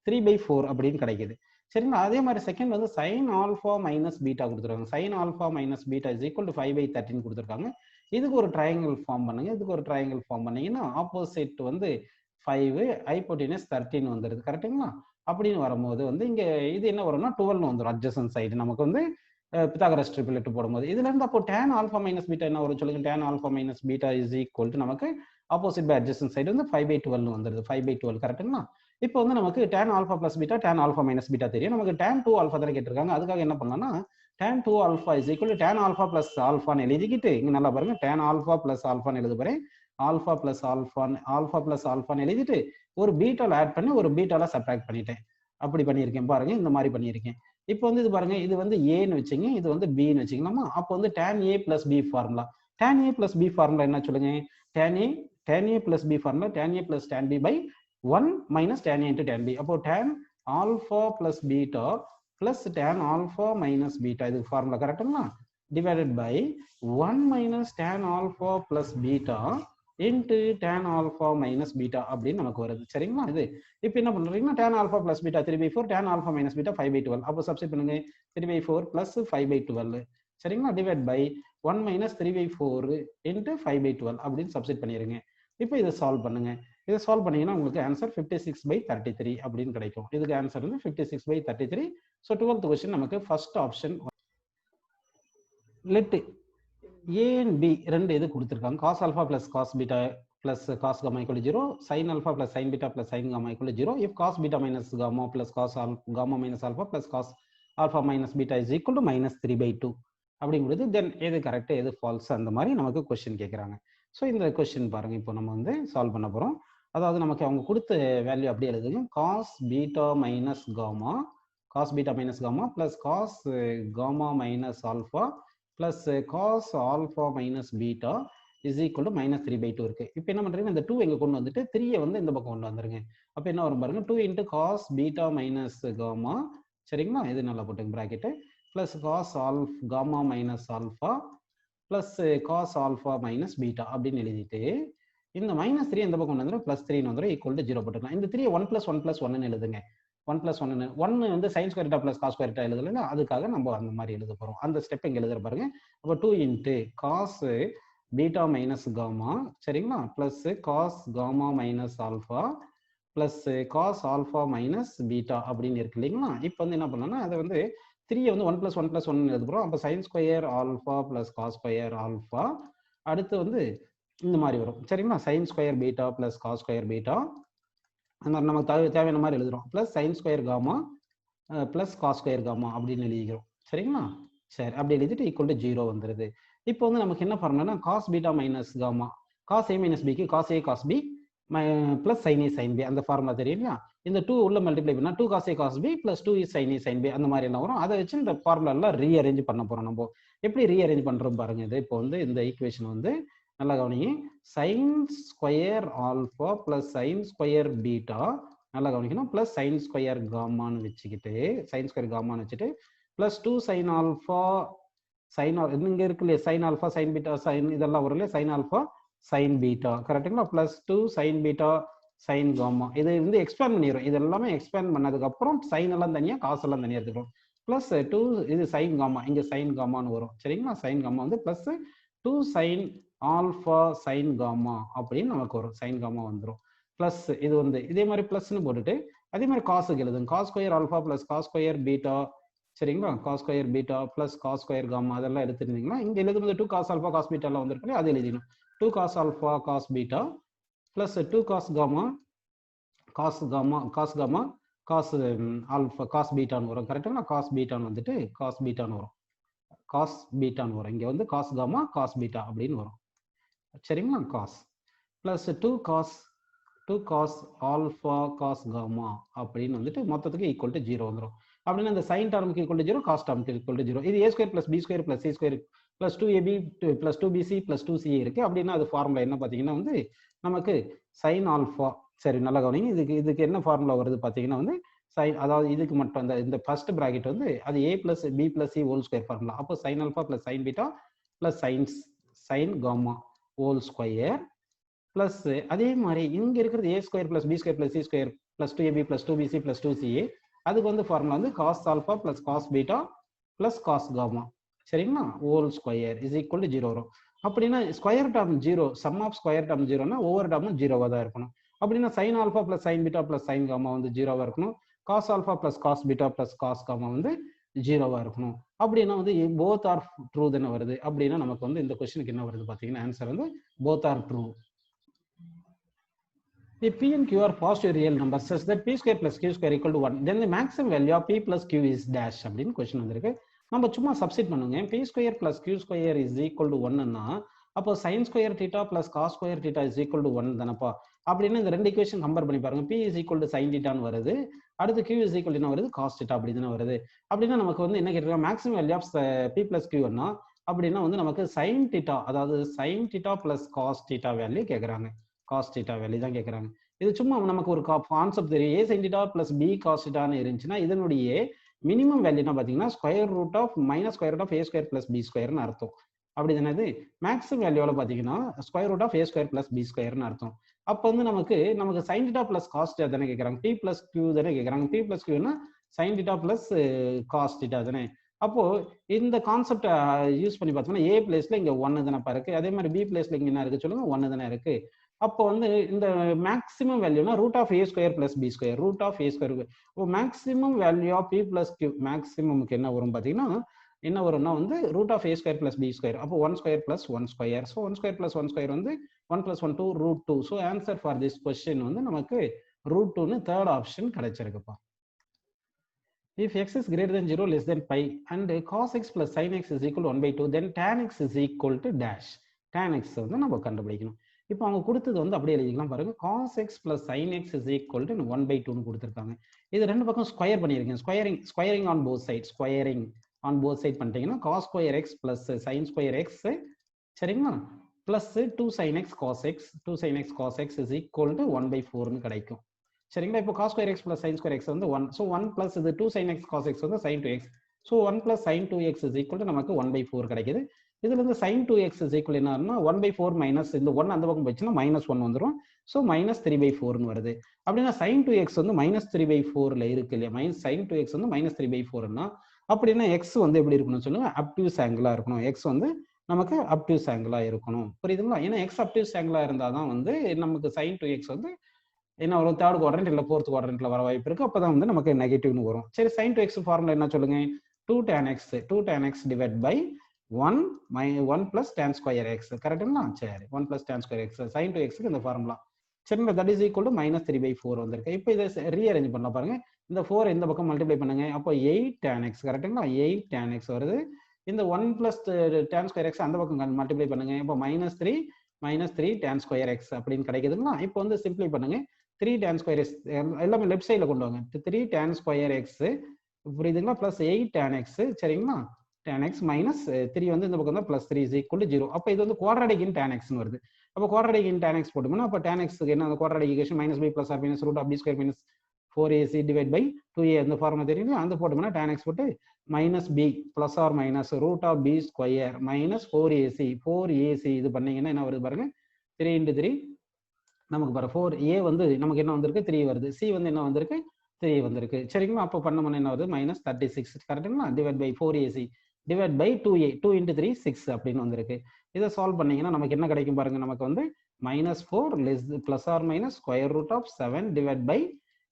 3/4 அப்படின்னு கிடைக்குது. சரிங்களா? அதே மாதிரி செகண்ட் வந்து sin ஆல்ஃபா மைனஸ் பீட்டா கொடுத்துருக்காங்க. sin alpha minus beta is equal to 5/13 கொடுத்துருக்காங்க. இதுக்கு ஒரு ட்ரையாங்கிள் ஃபார்ம் பண்ணுங்க. இதுக்கு ஒரு ட்ரையாங்கிள் ஃபார்ம் பண்ணீங்கன்னா ஆப்போசிட் வந்து 5, ஹைபோடெனஸ் 13 வந்துருது. கரெக்ட்டுங்களா? அப்படின்னு வரும்போது வந்து இங்க இது என்ன வரும்னா 12 வந்துடும். அட்ஜசன்ட் சைடு நமக்கு வந்து பித்தாகரஸ் ட்ரிபிளெட் போடும்போது இதுல இருந்து அப்போ tan ஆல்ஃபா மைனஸ் பீட்டா என்ன வரும் சொல்லுங்க. tan alpha minus beta is equal to நமக்கு ஆப்போசிட் பை அட்ஜசன்ட் சைடு வந்து 5/12 வந்துருது. 5/12 கரெக்ட்டுங்களா? இப்போ வந்து நமக்கு tan alpha plus beta, tan alpha minus beta தெரியும். நமக்கு tan 2 ஆல்ஃபா தானே கேட்டிருக்காங்க. அதுக்காக என்ன பண்ணலாம்னா tan 2 alpha is equal to tan alpha plus ஆல்ஃபான்னு எழுதிக்கிட்டு இங்க நல்லா பாருங்க tan ஆல்ஃபா பிளஸ் ஆல்ஃபான்னு எழுத போறேன். ஆல்ஃபா பிளஸ் ஆல்ஃபான்னு எழுதிட்டு ஒரு பீட்டால ஆட் பண்ணி ஒரு பீட்டால சப்ட்ராக்ட் பண்ணிட்டேன். அப்படி பண்ணியிருக்கேன் பாருங்க. இந்த மாதிரி பண்ணியிருக்கேன். இப்போ வந்து இது பாருங்க, இது வந்து ஏன்னு வச்சுங்க, இது வந்து பின்னு வச்சுக்கலாமா? அப்போ வந்து tan a plus B formula. tan a plus B formula என்ன சொல்லுங்க? tan a plus B formula tan a plus tan b by 1 minus tan a into tan b. அப்போ tan alpha plus beta plus tan alpha minus beta, இது formula கரெக்டுங்களா? Divided by 1 minus tan alpha plus beta into tan alpha minus beta அப்படின்னு நமக்கு வருது. சரிங்களா? இது இப்போ என்ன பண்றீங்கன்னா tan alpha plus beta 3/4, tan alpha minus beta 5/12. அப்போ சப்ஸ்டிட் பண்ணுங்க 3/4 பிளஸ் 5/12. சரிங்களா? டிவைட் பை 1 மைனஸ் 3/4 இன்டு 5/12 அப்படின்னு சப்ஸ்டிட் பண்ணிருங்க. இப்போ இதை சால்வ் பண்ணுங்க. இதை சால்வ் பண்ணீங்கன்னா உங்களுக்கு ஆன்சர் 56/33 அப்படின்னு கிடைக்கும். இதுக்கு ஆன்சர் வந்து 56/33. ஸோ 12th கொஸ்டின் நமக்கு first option. Let A and B ரெண்டு இது கொடுத்துருக்காங்க. cos alpha plus cos beta plus cos gamma equal to 0, sin alpha plus sin beta plus sin gamma equal to 0 if cos beta minus gamma plus cos gamma minus alpha plus cos alpha minus beta is equal to minus 3/2 அப்படிங்கிறது தென் எது correct எது falls அந்த மாதிரி நமக்கு question கேட்குறாங்க. So இந்த question பாருங்க, இப்போ நம்ம வந்து சால்வ் பண்ண போகிறோம். அதாவது நமக்கு அவங்க கொடுத்த வேல்யூ அப்படியே எழுதுங்க. cos beta minus gamma plus cos gamma minus alpha plus cos alpha minus beta is equal to minus 3/2 இருக்கு. இப்போ என்ன பண்றீங்க, இந்த 2 எங்க கொண்டு வந்துட்டு 3 வந்து இந்த பக்கம் கொண்டு வந்துருங்க. அப்போ என்ன வரும் பாருங்க, 2 into cos beta minus gamma, சரிங்களா? இது நல்லா போட்டுங்க bracket, plus cos gamma minus alpha plus cos alpha minus beta அப்படின்னு எழுதிட்டு இந்த minus 3 இந்த பக்கம் கொண்டு வந்துரும், plus 3 வந்துரும், equal to 0 போட்டுக்கலாம். இந்த 3 1 plus 1 plus 1 எழுதுங்க. 1 plus 1 வந்து sin square theta plus cos square theta எழுதல, அதுக்காக நம்ம அந்த மாதிரி எழுத போறோம். அந்த ஸ்டெப் இங்க எழுதுற பாருங்க. அப்போ 2 into cos beta minus gamma, சரிங்களா? plus cos gamma minus alpha plus cos alpha minus beta அப்படின்னு இருக்கு இல்லைங்களா? இப்போ வந்து என்ன பண்ணலாம்னா அதை வந்து 3 வந்து 1 plus 1 plus 1 எழுத போறோம். அப்போ sin square alpha plus cos square alpha, அடுத்து வந்து இந்த மாதிரி வரும். சரிங்களா? sin square beta plus cos square beta, அந்த மாதிரி நமக்கு தேவையான மாதிரி எழுதுறோம். Plus sign square gamma plus cos square gamma அப்படின்னு எழுதிக்கிறோம். சரிங்களா? சரி, அப்படி எழுதிட்டு ஈக்குவல் டு 0 வந்துருது. இப்போ வந்து நமக்கு என்ன ஃபார்முலானா cos beta minus gamma, cos A minus பிக்கு cos A cos B plus sine A sine B, அந்த ஃபார்முலா தெரியும் இல்லையா? இந்த 2 உள்ள மல்டிப்ளை பண்ணா 2 cos A cos B plus 2 is sine A sine B அந்த மாதிரி எல்லாம் வரும். அதை வச்சு இந்த ஃபார்முலா எல்லாம் ரீஅரேஞ்ச் பண்ண போறோம். நம்ம எப்படி ரீஅரேஞ்ச் பண்றோம் பாருங்க. இது இப்போ வந்து இந்த ஈக்குவேஷன் வந்து நல்லா கவனிங்க. Sine square alpha plus sine square beta, நல்லா கவனிக்கணும், பிளஸ் சைன் ஸ்கொயர் காமான்னு வச்சுக்கிட்டு சைன் ஸ்கொயர் காமான்னு வச்சுட்டு பிளஸ் 2 சைன் ஆல்பா சைன் இங்க இருக்கு இல்லையா, sin alpha sin beta sin இதெல்லாம் வரும் இல்லையா, சைன் ஆல்பா சைன் பீட்டா கரெக்டுங்களா? Plus 2 sin beta sin gamma, இது வந்து எக்ஸ்பேண்ட் பண்ணிடுறோம். இது எல்லாமே எக்ஸ்பேண்ட் பண்ணதுக்கு அப்புறம் சைன் எல்லாம் தனியா காசு எல்லாம் தனியா எடுத்துக்கிறோம். பிளஸ் 2 இது சைன் காமா, இங்க சைன் காமான்னு வரும். சரிங்களா? சைன் காமா வந்து plus 2 sin alpha sin gamma அப்படின்னு நமக்கு வரும். சைன் காமா வந்துடும். பிளஸ் இது வந்து இதே மாதிரி பிளஸ்ன்னு போட்டுட்டு அதே மாதிரி காசுக்கு எழுதுங்க. Cos square alpha plus cos square beta, சரிங்களா? Cos square beta plus cos square gamma அதெல்லாம் எடுத்துருந்தீங்கன்னா இங்க எழுதும்போது 2 காஸ் ஆல்பா காஸ் பீட்டா எல்லாம் வந்திருக்கு, அது எழுதிடும். 2 cos alpha cos beta plus 2 cos gamma cos alpha cos பீட்டான்னு வரும். கரெக்டுங்களா? காஸ் பீட்டான்னு வந்துட்டு காஸ் பீட்டான்னு வரும். காஸ் பீட்டான்னு வரும். இங்கே வந்து காஸ் காமா காஸ் பீட்டா அப்படின்னு வரும். சரிங்களா? Cos plus 2 cos alpha cos gamma அப்படின்னு வந்துட்டு மொத்தத்துக்கு ஈக்குவல் டு 0 வந்துடும். அப்படின்னா இந்த சைன் டேர்முக்கு ஈக்குவல் டு 0, காஸ் டேர்முக்கு ஈக்குவல் டு 0. இது a square plus B square plus C square plus 2ab plus 2bc plus 2ca இருக்கு. அப்படின்னா அது ஃபார்முலா என்ன பார்த்தீங்கன்னா வந்து நமக்கு சைன் ஆல்ஃபா. சரி, நல்லா கவனிங்க. இதுக்கு என்ன ஃபார்முலா வருது பார்த்தீங்கன்னா வந்து சைன், அதாவது இதுக்கு மட்டும் இந்த ஃபர்ஸ்ட் பிராக்கெட் வந்து அது a plus b plus C whole square formula. அப்போ sine alpha plus sign beta plus sign gamma whole square plus அதே மாதிரி இங்க இருக்கிறது a square plus B square plus C square plus 2ab plus 2bc plus 2ca. அதுக்கு வந்து formula வந்து cos alpha plus cos beta plus cos gamma. சரிங்களா? Whole square is equal to 0 வரும். அப்படின்னா square term 0, sum of square term 0னா ஒவ்வொரு டேர்மும் 0வா தான் இருக்கணும். அப்படின்னா sin alpha plus sign beta plus sign gamma வந்து 0வா இருக்கணும். Cos alpha plus cos beta plus cos gamma வந்து 0வா இருக்கணும். அப்படின்னா வந்து போத் ஆர் ட்ரூ தானே வருது. அப்படின்னா நமக்கு வந்து இந்த கொஸ்டினுக்கு என்ன வருது பார்த்தீங்கன்னா ஆன்சர் வந்து both are true. If p and q are positive real numbers such that p square plus q square equal to 1, then the maximum value of p plus q is dash அப்படின்னு question வந்திருக்கு. நம்ம சும்மா substitute பண்ணுங்க. p square plus q square is equal to 1ன்னா அப்போ sin square theta plus cos square theta is equal to 1 தானப்பா. அப்படின்னா இந்த ரெண்டு ஈக்குவேஷன் கம்பேர் பண்ணி பாருங்க. p is equal to sin theta ன்னு வருது, அடுத்து q is equal to என்ன வருது, cos theta அப்படி தானே வருது. அப்படின்னா நமக்கு வந்து என்ன கேட்டிருக்காங்க, maximum value of p plus q ன்னா அப்படின்னா வந்து நமக்கு sin theta, அதாவது sin theta plus cos theta value கேட்குறாங்க. cos theta வேல்யூ தான் கேட்குறாங்க. இது சும்மா நமக்கு ஒரு கான்செப்ட் தெரியும். a sin theta plus b cos theta ன்னு இருந்துச்சுன்னா இதனுடைய மினிமம் வேல்யூ என்ன பார்த்தீங்கன்னா square root of minus square root of a square plus b ஸ்கொயர்னு அர்த்தம். அப்படி தானே இது மேக்ஸிமம் வேல்யூவில் பார்த்தீங்கன்னா square root of a square plus b ஸ்கொயர்னு அர்த்தம். அப்போ வந்து நமக்கு sin theta plus cos theta தானே கேட்குறாங்க, p plus q தானே கேட்குறாங்க. p plus q னா sin theta plus cos theta தானே. அப்போ இந்த கான்செப்ட் யூஸ் பண்ணி பார்த்தோம்னா a பிளேஸ்ல இங்க 1 தானே இருக்கு, அதே மாதிரி b பிளேஸ்ல இங்க என்ன இருக்கு சொல்லுங்க, 1 தானே இருக்கு. அப்போ வந்து இந்த மேக்ஸிமம் வேல்யூனா root of a square plus b square, root of a square. இப்போ maximum value of p plus q மேக்ஸிமமுக்கு என்ன வரும் பார்த்தீங்கன்னா என்ன வரும்னா வந்து root of a square plus b square. அப்போ 1 square plus 1 square. So 1 square plus 1 square வந்து 1 plus 1 2 root 2. So answer for this question வந்து நமக்கு ரூட் 2ன்னு தேர்ட் ஆப்ஷன் கிடைச்சிருக்குப்பா. If x is greater than 0 less than pi and cos x plus sin x is equal to 1/2, then tan x is equal to dash. tan x வந்து நம்ம கண்டுபிடிக்கணும். இப்போ அவங்க கொடுத்தது வந்து அப்படியே எழுதிக்கலாம் பாருங்க. cos x plus sin x is equal to 1/2ன்னு கொடுத்துருக்காங்க. இது ரெண்டு பக்கம் ஸ்கொயர் பண்ணியிருக்கேன். Squaring on both side, squaring on both side பண்ணிட்டீங்கன்னா cos square x plus sin square x, சரிங்களா, plus 2 sin x cos x, 2 sin x cos x is equal to 1/4ன்னு கிடைக்கும். சரிங்களா? இப்போ cos square x plus sin square x வந்து 1. So 1 plus இது 2 sin x cos x வந்து sin 2x. So 1 plus sin 2x is equal to நமக்கு 1/4 கிடைக்குது. இதுல இருந்து sin 2x is equal என்னன்னா 1/4 மைனஸ் இந்த 1 அந்த பக்கம் போச்சுன்னா -1 வந்துடும். ஸோ -3/4ன்னு வருது. அப்படின்னா sin 2x வந்து -3/4ல இருக்கு இல்லையா, sin 2x வந்து -3/4ன்னா அப்படின்னா x வந்து எப்படி இருக்கணும்னு சொல்லுங்க, அப்டியூஸ் ஆங்கிளா இருக்கணும். x வந்து நமக்கு அப்டியூஸ் ஆங்கிளா இருக்கணும். புரியுதுங்களா? ஏன்னா x அப்டியூஸ் ஆங்கிளா இருந்தாதான் வந்து நமக்கு sin 2x வந்து என்ன வரும், தேர்ட் குவாட்ரண்ட் இல்ல ஃபோர்த் குவாட்ரண்ட்ல வர வாய்ப்பு இருக்கு. அப்பதான் வந்து நமக்கு நெகட்டிவ்னு வரும். சரி, sin 2x ஃபார்முலா என்ன சொல்லுங்க, 2 tan x divide by 1 plus tan square x. கரெக்ட்டுங்களா? சரி, 1 plus tan square x sin 2xக்கு இந்த ஃபார்முலா. சரிங்களா? தட் இஸ் ஈக்குவல் டு -3/4 வந்திருக்கு. இப்போ இதை ரீஅரேஞ்ச் பண்ணலாம் பாருங்க. இந்த 4 இந்த பக்கம் மல்டிப்ளை பண்ணுங்க. அப்போ 8 tan x, கரெக்ட்டுங்களா, 8 tan x வருது. இந்த 1 plus tan ஸ்கொயர் x அந்த பக்கம் மல்டிப்ளை பண்ணுங்க. இப்போ -3 tan ஸ்கொயர் x அப்படின்னு கிடைக்குதுங்களா? இப்போ வந்து சிம்பிளை பண்ணுங்க. 3 tan ஸ்கொயர் x எல்லாமே லெஃப்ட் சைடில் கொண்டு வாங்க. 3 tan ஸ்கொயர் x புரியுதுங்களா, பிளஸ் 8 tan x, சரிங்களா, tan x மைனஸ் 3 வந்து இந்த பக்கம் தான் பிளஸ் 3 is equal to 0. அப்போ இது வந்து குவாட்ராடிக் இன் tan x வருது. அப்போ குவாட்ராடிக் இன் tan x போட்டோம்னா அப்போ tan x என்ன, அந்த quadratic equation -b plus r minus root of b square minus 4ac divide by 2a அந்த ஃபார்முலா தெரியும், அந்த போட்டோம்னா tan x போட்டு -b plus or minus root of b square minus 4ac இது பண்ணீங்கன்னா என்ன வருது பாருங்க, 3 into 3 நமக்கு பாரு 4a வந்து நமக்கு என்ன வந்திருக்கு, 3 வருது. c வந்து என்ன வந்திருக்கு, 3 வந்திருக்கு. சரிங்களா? அப்போ பண்ணோம்னா என்ன வருது, -36, கரெக்டுங்களா, divide by 4ac divide by 2a, 2 into 3 6 அப்படின்னு வந்திருக்கு. இதை சால்வ் பண்ணீங்கன்னா நமக்கு என்ன கிடைக்கும் பாருங்க, நமக்கு வந்து -4 plus or minus square root of 7 divide by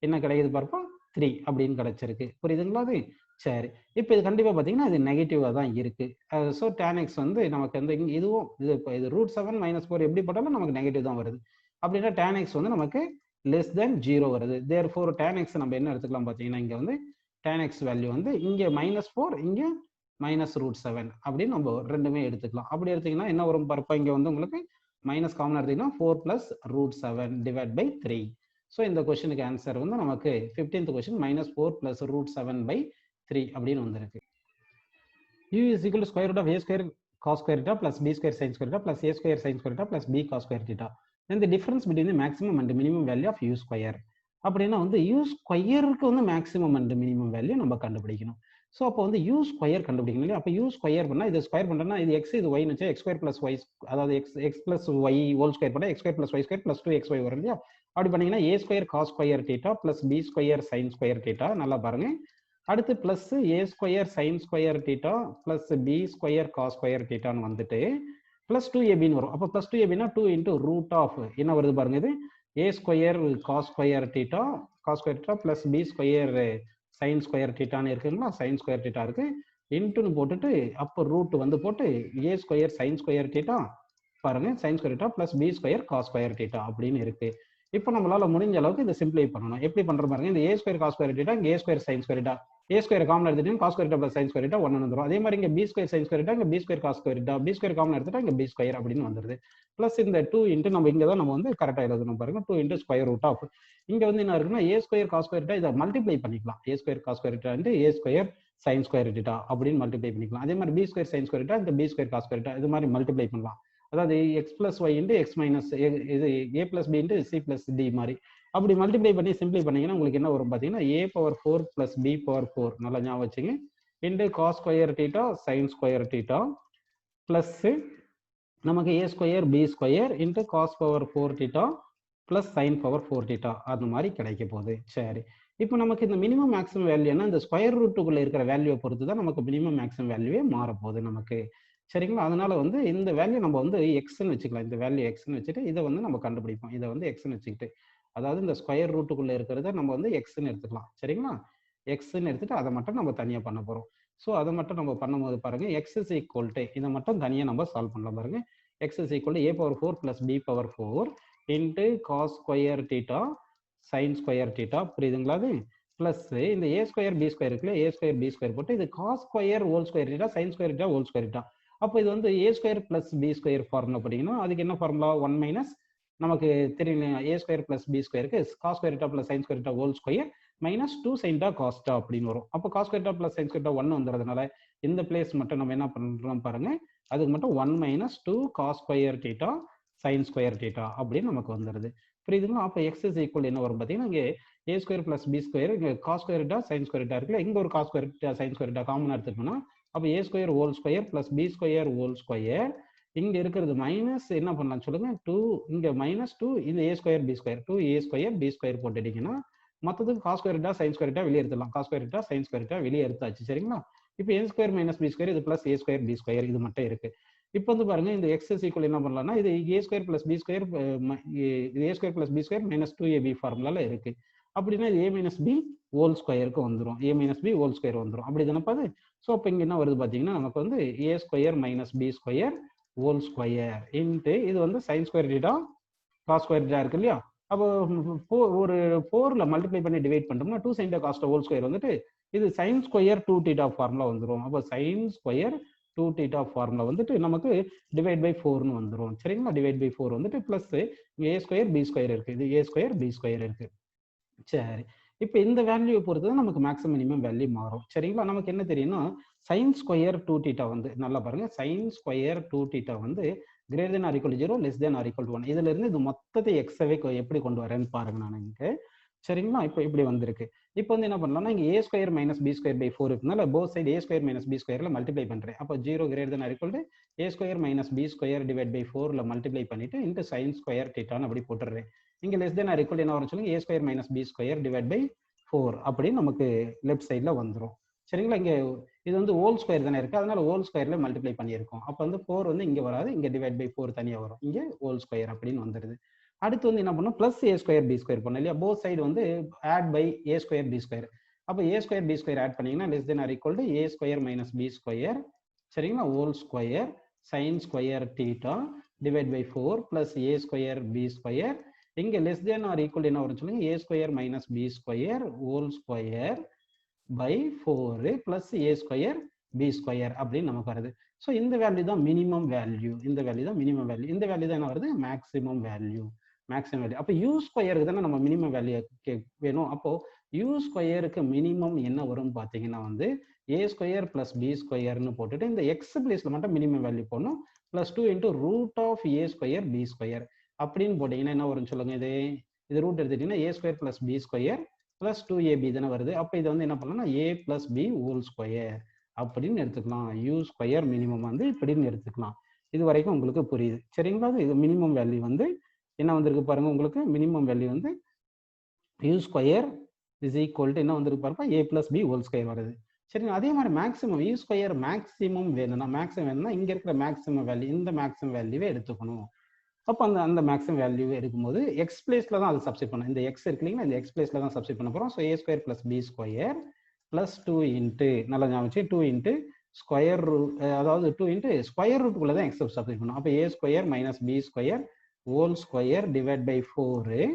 என்ன கிடைக்குது பாருப்பா, 3 அப்படின்னு கிடைச்சிருக்கு. புரியுதுங்களா? அது சரி. இப்போ இது கண்டிப்பா பாத்தீங்கன்னா இது நெகட்டிவா தான் இருக்கு. ஸோ tan x வந்து நமக்கு வந்து இதுவும் இது √7 - 4 எப்படி போட்டாலும் நமக்கு நெகட்டிவ் தான் வருது. அப்படின்னா tan x வந்து நமக்கு less than 0 வருது. therefore tan x நம்ம என்ன எடுத்துக்கலாம் பாத்தீங்கன்னா இங்க வந்து tan x வேல்யூ வந்து இங்க -4 இங்க மைனஸ் ரூட் 7 அப்படின்னு நம்ம ரெண்டுமே எடுத்துக்கலாம். அப்படி எடுத்தீங்கன்னா என்ன வரும் பாருப்பா, இங்க வந்து உங்களுக்கு மைனஸ் காமன் எடுத்தீங்கன்னா 4 plus root 7 divide by 3. So இந்த கொஸ்டினுக்கு ஆன்சர் வந்து நமக்கு 15th question minus 4 plus root 7 by 3 அப்படின்னு வந்திருக்கு. u is equal to square root of a square cos square theta plus b square sin square theta plus a square sin square theta plus b cos square theta. Then the difference between the maximum and the minimum value of u square. அப்படின்னா வந்து u ஸ்கொயருக்கு வந்து maximum and minimum value நம்ம கண்டுபிடிக்கணும். So அப்போ வந்து u square கண்டுபிடிக்கணும் இல்லையா? அப்போ u ஸ்கொயர் பண்ணால் இது ஸ்கொயர் பண்ணுறேன்னா இது எக்ஸ் இது ஒய்னு வச்சா எக்ஸ் ஸ்கொயர் பிளஸ் ஒய், அதாவது x plus y whole square பண்ணால் x square plus y square plus 2xy வரும் இல்லையா? அப்படி பண்ணீங்கன்னா a square cos square theta plus b square sign square theta. நல்லா பாருங்க. அடுத்து plus a square sign square theta plus B square cos square தீட்டான்னு வந்துட்டு பிளஸ் 2ab வரும். அப்போ பிளஸ் 2abனா 2 இன்டூ ரூட் ஆஃப் என்ன வருது பாருங்க, இது a square cos square theta plus B square sign square தீட்டான்னு இருக்குங்களா? சைன் ஸ்கொயர் தீட்டா இருக்கு இன்ட்டுன்னு போட்டுட்டு அப்போ ரூட் வந்து போட்டு A square sign square theta பாருங்க, sign square theta plus B square cos square theta அப்படின்னு இருக்கு. இப்போ நம்மளால முடிஞ்ச அளவுக்கு இதை சிம்பிளை பண்ணணும். எப்படி பண்ற பாருங்க, இந்த ஏ ஸ்கொயர் காஸ் ஸ்கொயர் தீட்டா இங்க ஏ square sign square theta, A square common எடுத்துட்டு cos square plus sign square 1 வந்துரும். அதே மாதிரி இங்க பி ஸ்கொயர் சைன் ஸ்கொயர் இங்க B square cos square B square common எடுத்துட்டா இங்க பி ஸ்கொயர் அப்படின்னு வந்துருது. பிளஸ் இந்த 2 இன்ட்டு நம்ம இங்க தான் நம்ம வந்து கரெக்டா எழுதணும் பாருங்க, 2 இன்ட்டு ஸ்கொயர் ரூட் ஆஃப் இங்க வந்து என்ன இருக்குன்னா ஏ ஸ்கொயர் காஸ் ஸ்கொயர் இதை மல்டிப்ளை பண்ணிக்கலாம். A square cos square a square sign square அப்படின்னு மல்டிப்ளை பண்ணிக்கலாம். அதே மாதிரி பி ஸ்கொயர் சைன் ஸ்கொயர் இந்த பி ஸ்கொயர் காஸ் ஸ்கொயர் இது மாதிரி மல்டிப்ளை பண்ணலாம். அதாவது x plus y into x minus இது a plus b into c plus d மாதிரி அப்படி மல்டிப்ளை பண்ணி சிம்பிளை பண்ணீங்கன்னா உங்களுக்கு என்ன வரும் பார்த்தீங்கன்னா a power 4 plus b power 4 நல்லா ஞாபகம் வச்சுங்க into cos square theta sine square theta plus நமக்கு a square B square into cos power 4 theta plus sine power 4 theta அந்த மாதிரி கிடைக்க போகுது. சரி, இப்போ நமக்கு இந்த மினிமம் மேக்ஸிமம் வேல்யூனா இந்த ஸ்கொயர் ரூட்டுக்குள்ள இருக்கிற வேல்யூவை பொறுத்து தான் நமக்கு மினிமம் மேக்ஸிமம் வேல்யூவே மாறப்போகுது நமக்கு. சரிங்களா? அதனால வந்து இந்த வேல்யூ நம்ம வந்து எக்ஸ்ன்னு வச்சுக்கலாம். இந்த வேல்யூ எக்ஸ்ன்னு வச்சுட்டு இதை வந்து நம்ம கண்டுபிடிப்போம். இதை வந்து எக்ஸ்ன்னு வச்சுக்கிட்டு அதாவது இந்த ஸ்கொயர் ரூட்டுக்குள்ள இருக்கிறத நம்ம வந்து எக்ஸ்ன்னு எடுத்துக்கலாம். சரிங்களா? எக்ஸ்ன்னு எடுத்துட்டு அதை மட்டும் நம்ம தனியா பண்ண போறோம். ஸோ அதை மட்டும் நம்ம பண்ணும்போது பாருங்க எக்ஸ் இஸ் ஈக்குவல் டு இதை மட்டும் தனியாக நம்ம சால்வ் பண்ணலாம் பாருங்க. X is equal to a power 4 plus b power 4 into cos square theta sine square theta புரியுதுங்களா? அது பிளஸ் இந்த ஏ ஸ்கொயர் பி ஸ்கொயர் இருக்குல்ல, ஏ ஸ்கொயர் பி ஸ்கொயர் போட்டு இது cos square whole square theta sine square theta whole square theta. அப்போ இது வந்து a square plus B square formula படிக்கணும். அதுக்கு என்ன ஃபார்முலா 1 மைனஸ் நமக்கு தெரியும் ஏ ஸ்கொயர் பிளஸ் பி ஸ்கொயருக்கு cos square theta plus sign square theta whole square minus 2 sine theta cos theta அப்படின்னு வரும். அப்போ cos square theta plus sign square theta 1 வந்துறதுனால இந்த பிளேஸ் மட்டும் நம்ம என்ன பண்றோம் பாருங்க, அதுக்கு மட்டும் 1 minus 2 cos square theta sine square theta அப்படின்னு நமக்கு வந்துருது. புரியுதுங்களா? அப்போ எக்ஸ் இஸ் ஈக்குவல் என்ன வரும் பார்த்தீங்கன்னா இங்கே a square plus B square இங்கே cos square theta sine square theta இருக்குல்ல, இங்க ஒரு cos square theta sine square theta காமனா எடுத்துக்கணும். அப்போ a square whole square plus B square whole square இங்க இருக்கிறது மைனஸ் என்ன பண்ணலாம் சொல்லுங்க 2 இங்க மைனஸ் 2 இந்த ஏ square B square 2 a square B square போட்டுட்டீங்கன்னா மொத்தத்துக்கு cos square theta sine square theta வெளியே எடுத்துடலாம். Cos square theta sine square theta வெளியே எடுத்தாச்சு. சரிங்களா? இப்போ a square minus b square இது plus a square B square இது மட்டும் இருக்கு. இப்போ வந்து பாருங்க இந்த எக்ஸ் ஈக்குவல் என்ன பண்ணலாம்னா இது a square plus B square a square plus B square minus 2ab ஃபார்முலால இருக்கு. அப்படின்னா ஏ மைனஸ் பி ஹோல் ஸ்கொயருக்கு வந்துடும். A minus b whole square வந்துடும். அப்படி தானப்பாது. ஸோ அப்போ இங்க என்ன வருது பார்த்தீங்கன்னா நமக்கு வந்து a square minus b square whole square into இது வந்து sine square theta cos square theta இருக்கு இல்லையா? அப்போ ஒரு 4ல மல்டிப்ளை பண்ணி டிவைட் பண்ணிட்டோம்னா 2 sine theta cos whole square வந்துட்டு இது சைன் ஸ்கொயர் 2 தீட்டா ஃபார்முலா வந்துடும். அப்போ சைன் ஸ்கொயர் 2 தீட்டா ஃபார்முலா வந்துட்டு நமக்கு டிவைட் பை 4னு வந்துடும். சரிங்களா? டிவைட் பை 4 வந்துட்டு plus a square B square இருக்கு, இது ஏ ஸ்கொயர் பி ஸ்கொயர் இருக்கு. சரி, இப்போ இந்த வேல்யூ பொறுத்து தான் நமக்கு மேக்ஸிமம் மினிமம் வேல்யூ மாறும். சரிங்களா? நமக்கு என்ன தெரியும்னா சைன் ஸ்கொயர் 2 தீட்டா வந்து நல்லா பாருங்க சைன் ஸ்கொயர் 2 தீட்டா வந்து greater than or equal 0 less than or equal 1 இதுல இருந்து இது மொத்தத்தை எக்ஸவே எப்படி கொண்டு வரேன்னு பாருங்க நான் இங்க. சரிங்களா? இப்போ இப்படி வந்திருக்கு. இப்போ வந்து என்ன பண்ணலாம்னா இங்க ஏ square minus b square by 4 இருக்குனால both side a square minus b ஸ்கொயர்ல மல்டிப்ளை பண்றேன். அப்போ 0 greater than or equal a square minus b square divide by 4ல மல்டிப்ளை பண்ணிட்டு இன்ட்டு சைன் ஸ்கொயர் தீட்டான்னு அப்படி போட்டுறேன். இங்க லெஸ் தென் ஆர் ஈக்குவல் என்ன வரும் சொல்லுங்க, a square minus b square divide by 4 அப்படின்னு நமக்கு லெஃப்ட் சைட்ல வந்துடும். சரிங்களா? இங்க இது வந்து ஹோல் ஸ்கொயர் தானே இருக்கு, அதனால ஹோல் ஸ்கொயர்ல மல்டிப்ளை பண்ணியிருக்கோம். அப்போ வந்து 4 வந்து இங்க வராது, இங்க டிவைட் பை 4 தனியா வரும், இங்க ஹோல் ஸ்கொயர் அப்படின்னு வந்துருது. அடுத்து வந்து என்ன பண்ணும் plus a square B square பண்ணோம் இல்லையா? போத் சைடு வந்து add by a square B square. அப்போ a square B square add பண்ணீங்கன்னா less than or equal to a square minus b square சரிங்களா whole square sign square theta divide by 4 plus a square B square இங்க less than or equal என்ன வரும் சொல்லுங்க, a square minus b square whole square by 4 plus a square B square அப்படின்னு நமக்கு வருது. So இந்த value தான் minimum value, இந்த வேல்யூ தான் மினிமம் வேல்யூ, இந்த வேல்யூ தான் என்ன வருது, மேக்ஸிமம் வேல்யூ. மேக்ஸிமம் வேல்யூ அப்போ யூ ஸ்கொயருக்கு தானே நம்ம மினிமம் வேல்யூ வேணும். அப்போ யூ ஸ்கொயருக்கு மினிமம் என்ன வரும் பார்த்தீங்கன்னா வந்து ஏ ஸ்கொயர் பிளஸ் பி ஸ்கொயர்னு போட்டுட்டு இந்த எக்ஸ் பிளேஸ்ல மட்டும் மினிமம் வேல்யூ போடணும். Plus 2 into root of a square B square அப்படின்னு போட்டீங்கன்னா என்ன வரும்னு சொல்லுங்க. இது ரூட் எடுத்துட்டீங்கன்னா a square plus B square plus 2ab தானே வருது. அப்போ இதை வந்து என்ன பண்ணலாம்னா a plus b whole square அப்படின்னு எடுத்துக்கலாம். யூ ஸ்கொயர் மினிமம் வந்து இப்படின்னு எடுத்துக்கலாம். இது வரைக்கும் உங்களுக்கு புரியுது சரிங்களா? இது மினிமம் வேல்யூ வந்து என்ன வந்திருக்கு பாருங்க. உங்களுக்கு மினிமம் வேல்யூ வந்து u square is equal to என்ன வந்திருக்கு பாருங்க, ஏ பிளஸ் பி ஹோல் ஸ்கொயர் வருது. சரிங்களா? அதே மாதிரி மேக்ஸிமம் யூ ஸ்கொயர் மேக்ஸிமம் வேணும்னா இங்க இருக்கிற மேக்ஸிமம் வேல்யூ இந்த மேக்ஸிமம் வேல்யூவே எடுத்துக்கணும். அப்போ அந்த மேக்ஸிமம் வேல்யூ எடுக்கும்போது எக்ஸ் பிளேஸ்ல தான் அது சப்ஸ்டிட் பண்ணணும். இந்த எக்ஸ் இருக்கு இல்லைங்களா, இந்த எக்ஸ் பிளேஸ்ல தான் சப்ஸ்டிட் பண்ண போறோம். So a square plus B square plus 2 into நல்லா ஞாபகம் 2 இன்ட்டு ஸ்கொயர் ரூட், அதாவது 2 இன்ட்டு ஸ்கொயர் ரூட்டுக்குள்ள தான் எக்ஸ் சப்ஸ்டிட் பண்ணணும். அப்போ a square minus b square whole square divide by 4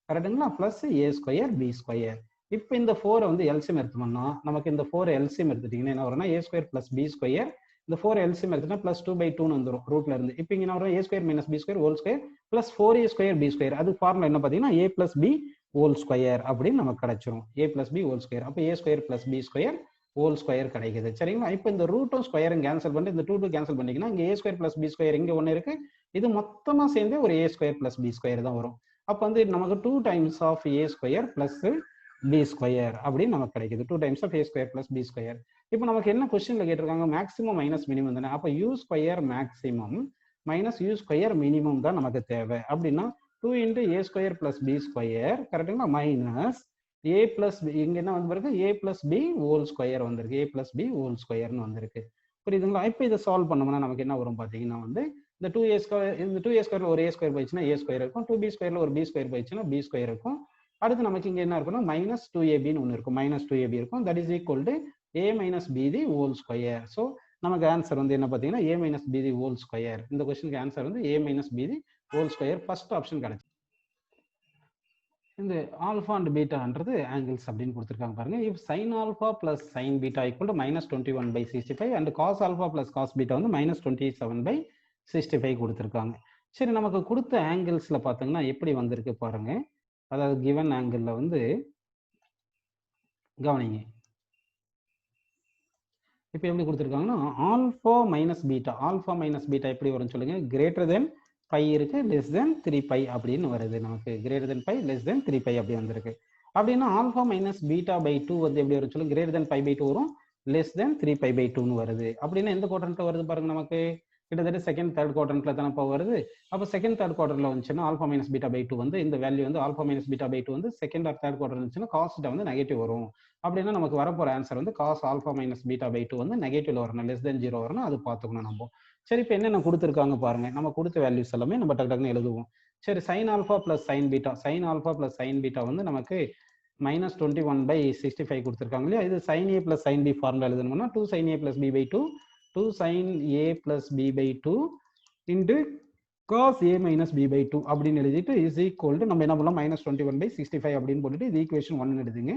கரெக்டுங்களா, plus a square B square. இப்போ இந்த 4 வந்து எல்சிஎம் எடுத்தோம்னா நமக்கு இந்த 4 எல்சிஎம் எடுத்துட்டீங்கன்னா என்ன வரும்னா ஏ ஸ்கொயர் பிளஸ் பி ஸ்கொயர் இந்த 4 எல்சிஎம் எடுத்துட்டா பிளஸ் 2/2 வந்துடும் ரூட்ல இருந்து. இப்போ இங்க என்ன வரும், a square minus b square whole square plus 4a square B square. அது ஃபார்முலா என்ன பார்த்தீங்கன்னா a plus b whole square அப்படின்னு நமக்கு கிடைச்சிரும். A plus b whole square. அப்போ a square plus B square whole square கிடைக்குது சரிங்களா? இப்போ இந்த ரூட்டும் ஸ்கொயரும் கேன்சல் பண்ணிட்டு இந்த 2 கேன்சல் பண்ணிங்கன்னா இங்க ஏ ஸ்கொயர் பிளஸ் பி ஸ்கொயர் இங்க ஒன்று இருக்கு. இது மொத்தமா சேர்ந்து ஒரு a square plus B square தான் வரும். அப்போ வந்து நமக்கு 2 times of a square plus B square அப்படின்னு நமக்கு கிடைக்குது. 2 times of a square plus B square. இப்போ நமக்கு என்ன கொஸ்டின்ல கேட்டிருக்காங்க, மேக்ஸிமம் மைனஸ் மினிமம் தானே. அப்போ u square maximum minus u square minimum தான் நமக்கு தேவை. அப்படின்னா 2 இன்ட்டு ஏ ஸ்கொயர் பிளஸ் பி ஸ்கொயர் கரெக்டுங்களா, மைனஸ் ஏ பிளஸ் பி இங்க என்ன வந்து பாருங்க ஏ பிளஸ் பி ஹோல் ஸ்கொயர் வந்திருக்கு. ஏ பிளஸ் பி ஹோல் ஸ்கொயர்னு வந்திருக்கு. புரியுதுங்களா? இப்போ இதை சால்வ் பண்ணோம்னா நமக்கு என்ன வரும் பார்த்தீங்கன்னா வந்து இந்த 2a ஸ்கொயர் இந்த 2a ஸ்கொயர்ல ஒரு ஏ ஸ்கொயர் போயிடுச்சுன்னா ஏ ஸ்கொயர் இருக்கும். 2b ஸ்கொயர்ல ஒரு பி ஸ்கொயர் போயிடுச்சுன்னா பி ஸ்கொயர் இருக்கும். அடுத்து நமக்கு இங்க என்ன இருக்குன்னா மைனஸ் 2ab ஒன்று இருக்கும். மைனஸ் 2ab இருக்கும். That is equal to a minus b the whole square. So நமக்கு ஆன்சர் வந்து என்ன பார்த்தீங்கன்னா a minus b the whole square. இந்த கொஸ்டினுக்கு ஆன்சர் வந்து a minus b the whole square. First option கிடைச்சு. இந்த ஆல்ஃபா அண்ட் பீட்டான்றது ஆங்கிள்ஸ் அப்படின்னு கொடுத்துருக்காங்க பாருங்க. If sine alpha plus sign beta equal to minus 21/65 and cos alpha plus cos beta வந்து மைனஸ் 27/65 கொடுத்துருக்காங்க. சரி, நமக்கு கொடுத்த ஆங்கிள்ஸ்ல பார்த்தீங்கன்னா எப்படி வந்திருக்கு பாருங்க. அதாவது கிவன் ஆங்கிள் வந்து கவனிங்க. இப்போ எப்படி கொடுத்துருக்காங்கன்னா ஆல்ஃபா மைனஸ் பீட்டா எப்படி வரும்னு சொல்லுங்க. கிரேட்டர் தென் பை இருக்கு, லெஸ் தென் 3π அப்படின்னு வருது. நமக்கு greater than pi less than 3π அப்படி வந்திருக்கு. அப்படின்னா ஆல்ஃபா மைனஸ் பீட்டா பை 2 வந்து எப்படி வரும் சொல்லுங்க. கிரேட்டர் தென் π/2 வரும், லெஸ் தென் 3π/2ன்னு வருது. அப்படின்னா எந்த குவாட்ரண்ட்ல வருது பாருங்க. நமக்கு கிட்டத்தட்ட செகண்ட் தேர்ட் குவாட்ரண்ட்ல தானே இப்போ வருது. அப்போ செகண்ட் தேர்ட் குவார்டர்ல வந்துச்சுன்னா ஆல்ஃபா மைனஸ் பீட்டா பை 2 வந்து இந்த வேல்யூ வந்து ஆல்ஃபா மைனஸ் பீட்டா பை 2 வந்து செகண்ட் ஆர் தேர்ட் குவார்டர் இருந்துச்சுன்னா காஸ்ட் வந்து நெகட்டிவ் வரும். அப்படின்னா நமக்கு வரப்போற ஆன்சர் வந்து cos alpha minus beta by 2 வந்து நெகட்டிவ்ல வரணும், லெஸ் தென் 0 வரணும். அது பார்த்துக்கணும் நம்ம. சரி, இப்போ என்னென்ன கொடுத்துருக்காங்க பாருங்க. நம்ம கொடுத்த வேல்யூஸ் எல்லாமே நம்ம டக்குன்னு எழுதுவோம். சரி, sine alpha plus sign beta வந்து நமக்கு மைனஸ் 21/65 கொடுத்துருக்காங்க இல்லையா. இது sine a plus sine b formula எழுதணும்னா 2 sin a plus b by 2 2 sin a plus b by 2 into cos a minus b by 2 அப்படின்னு எழுதிட்டு இஸ் ஈக்குவல் டு நம்ம என்ன பண்ணலாம் மைனஸ் 21/65 அப்படின்னு போட்டுட்டு இது ஈக்குவேஷன் 1 எழுதுங்க.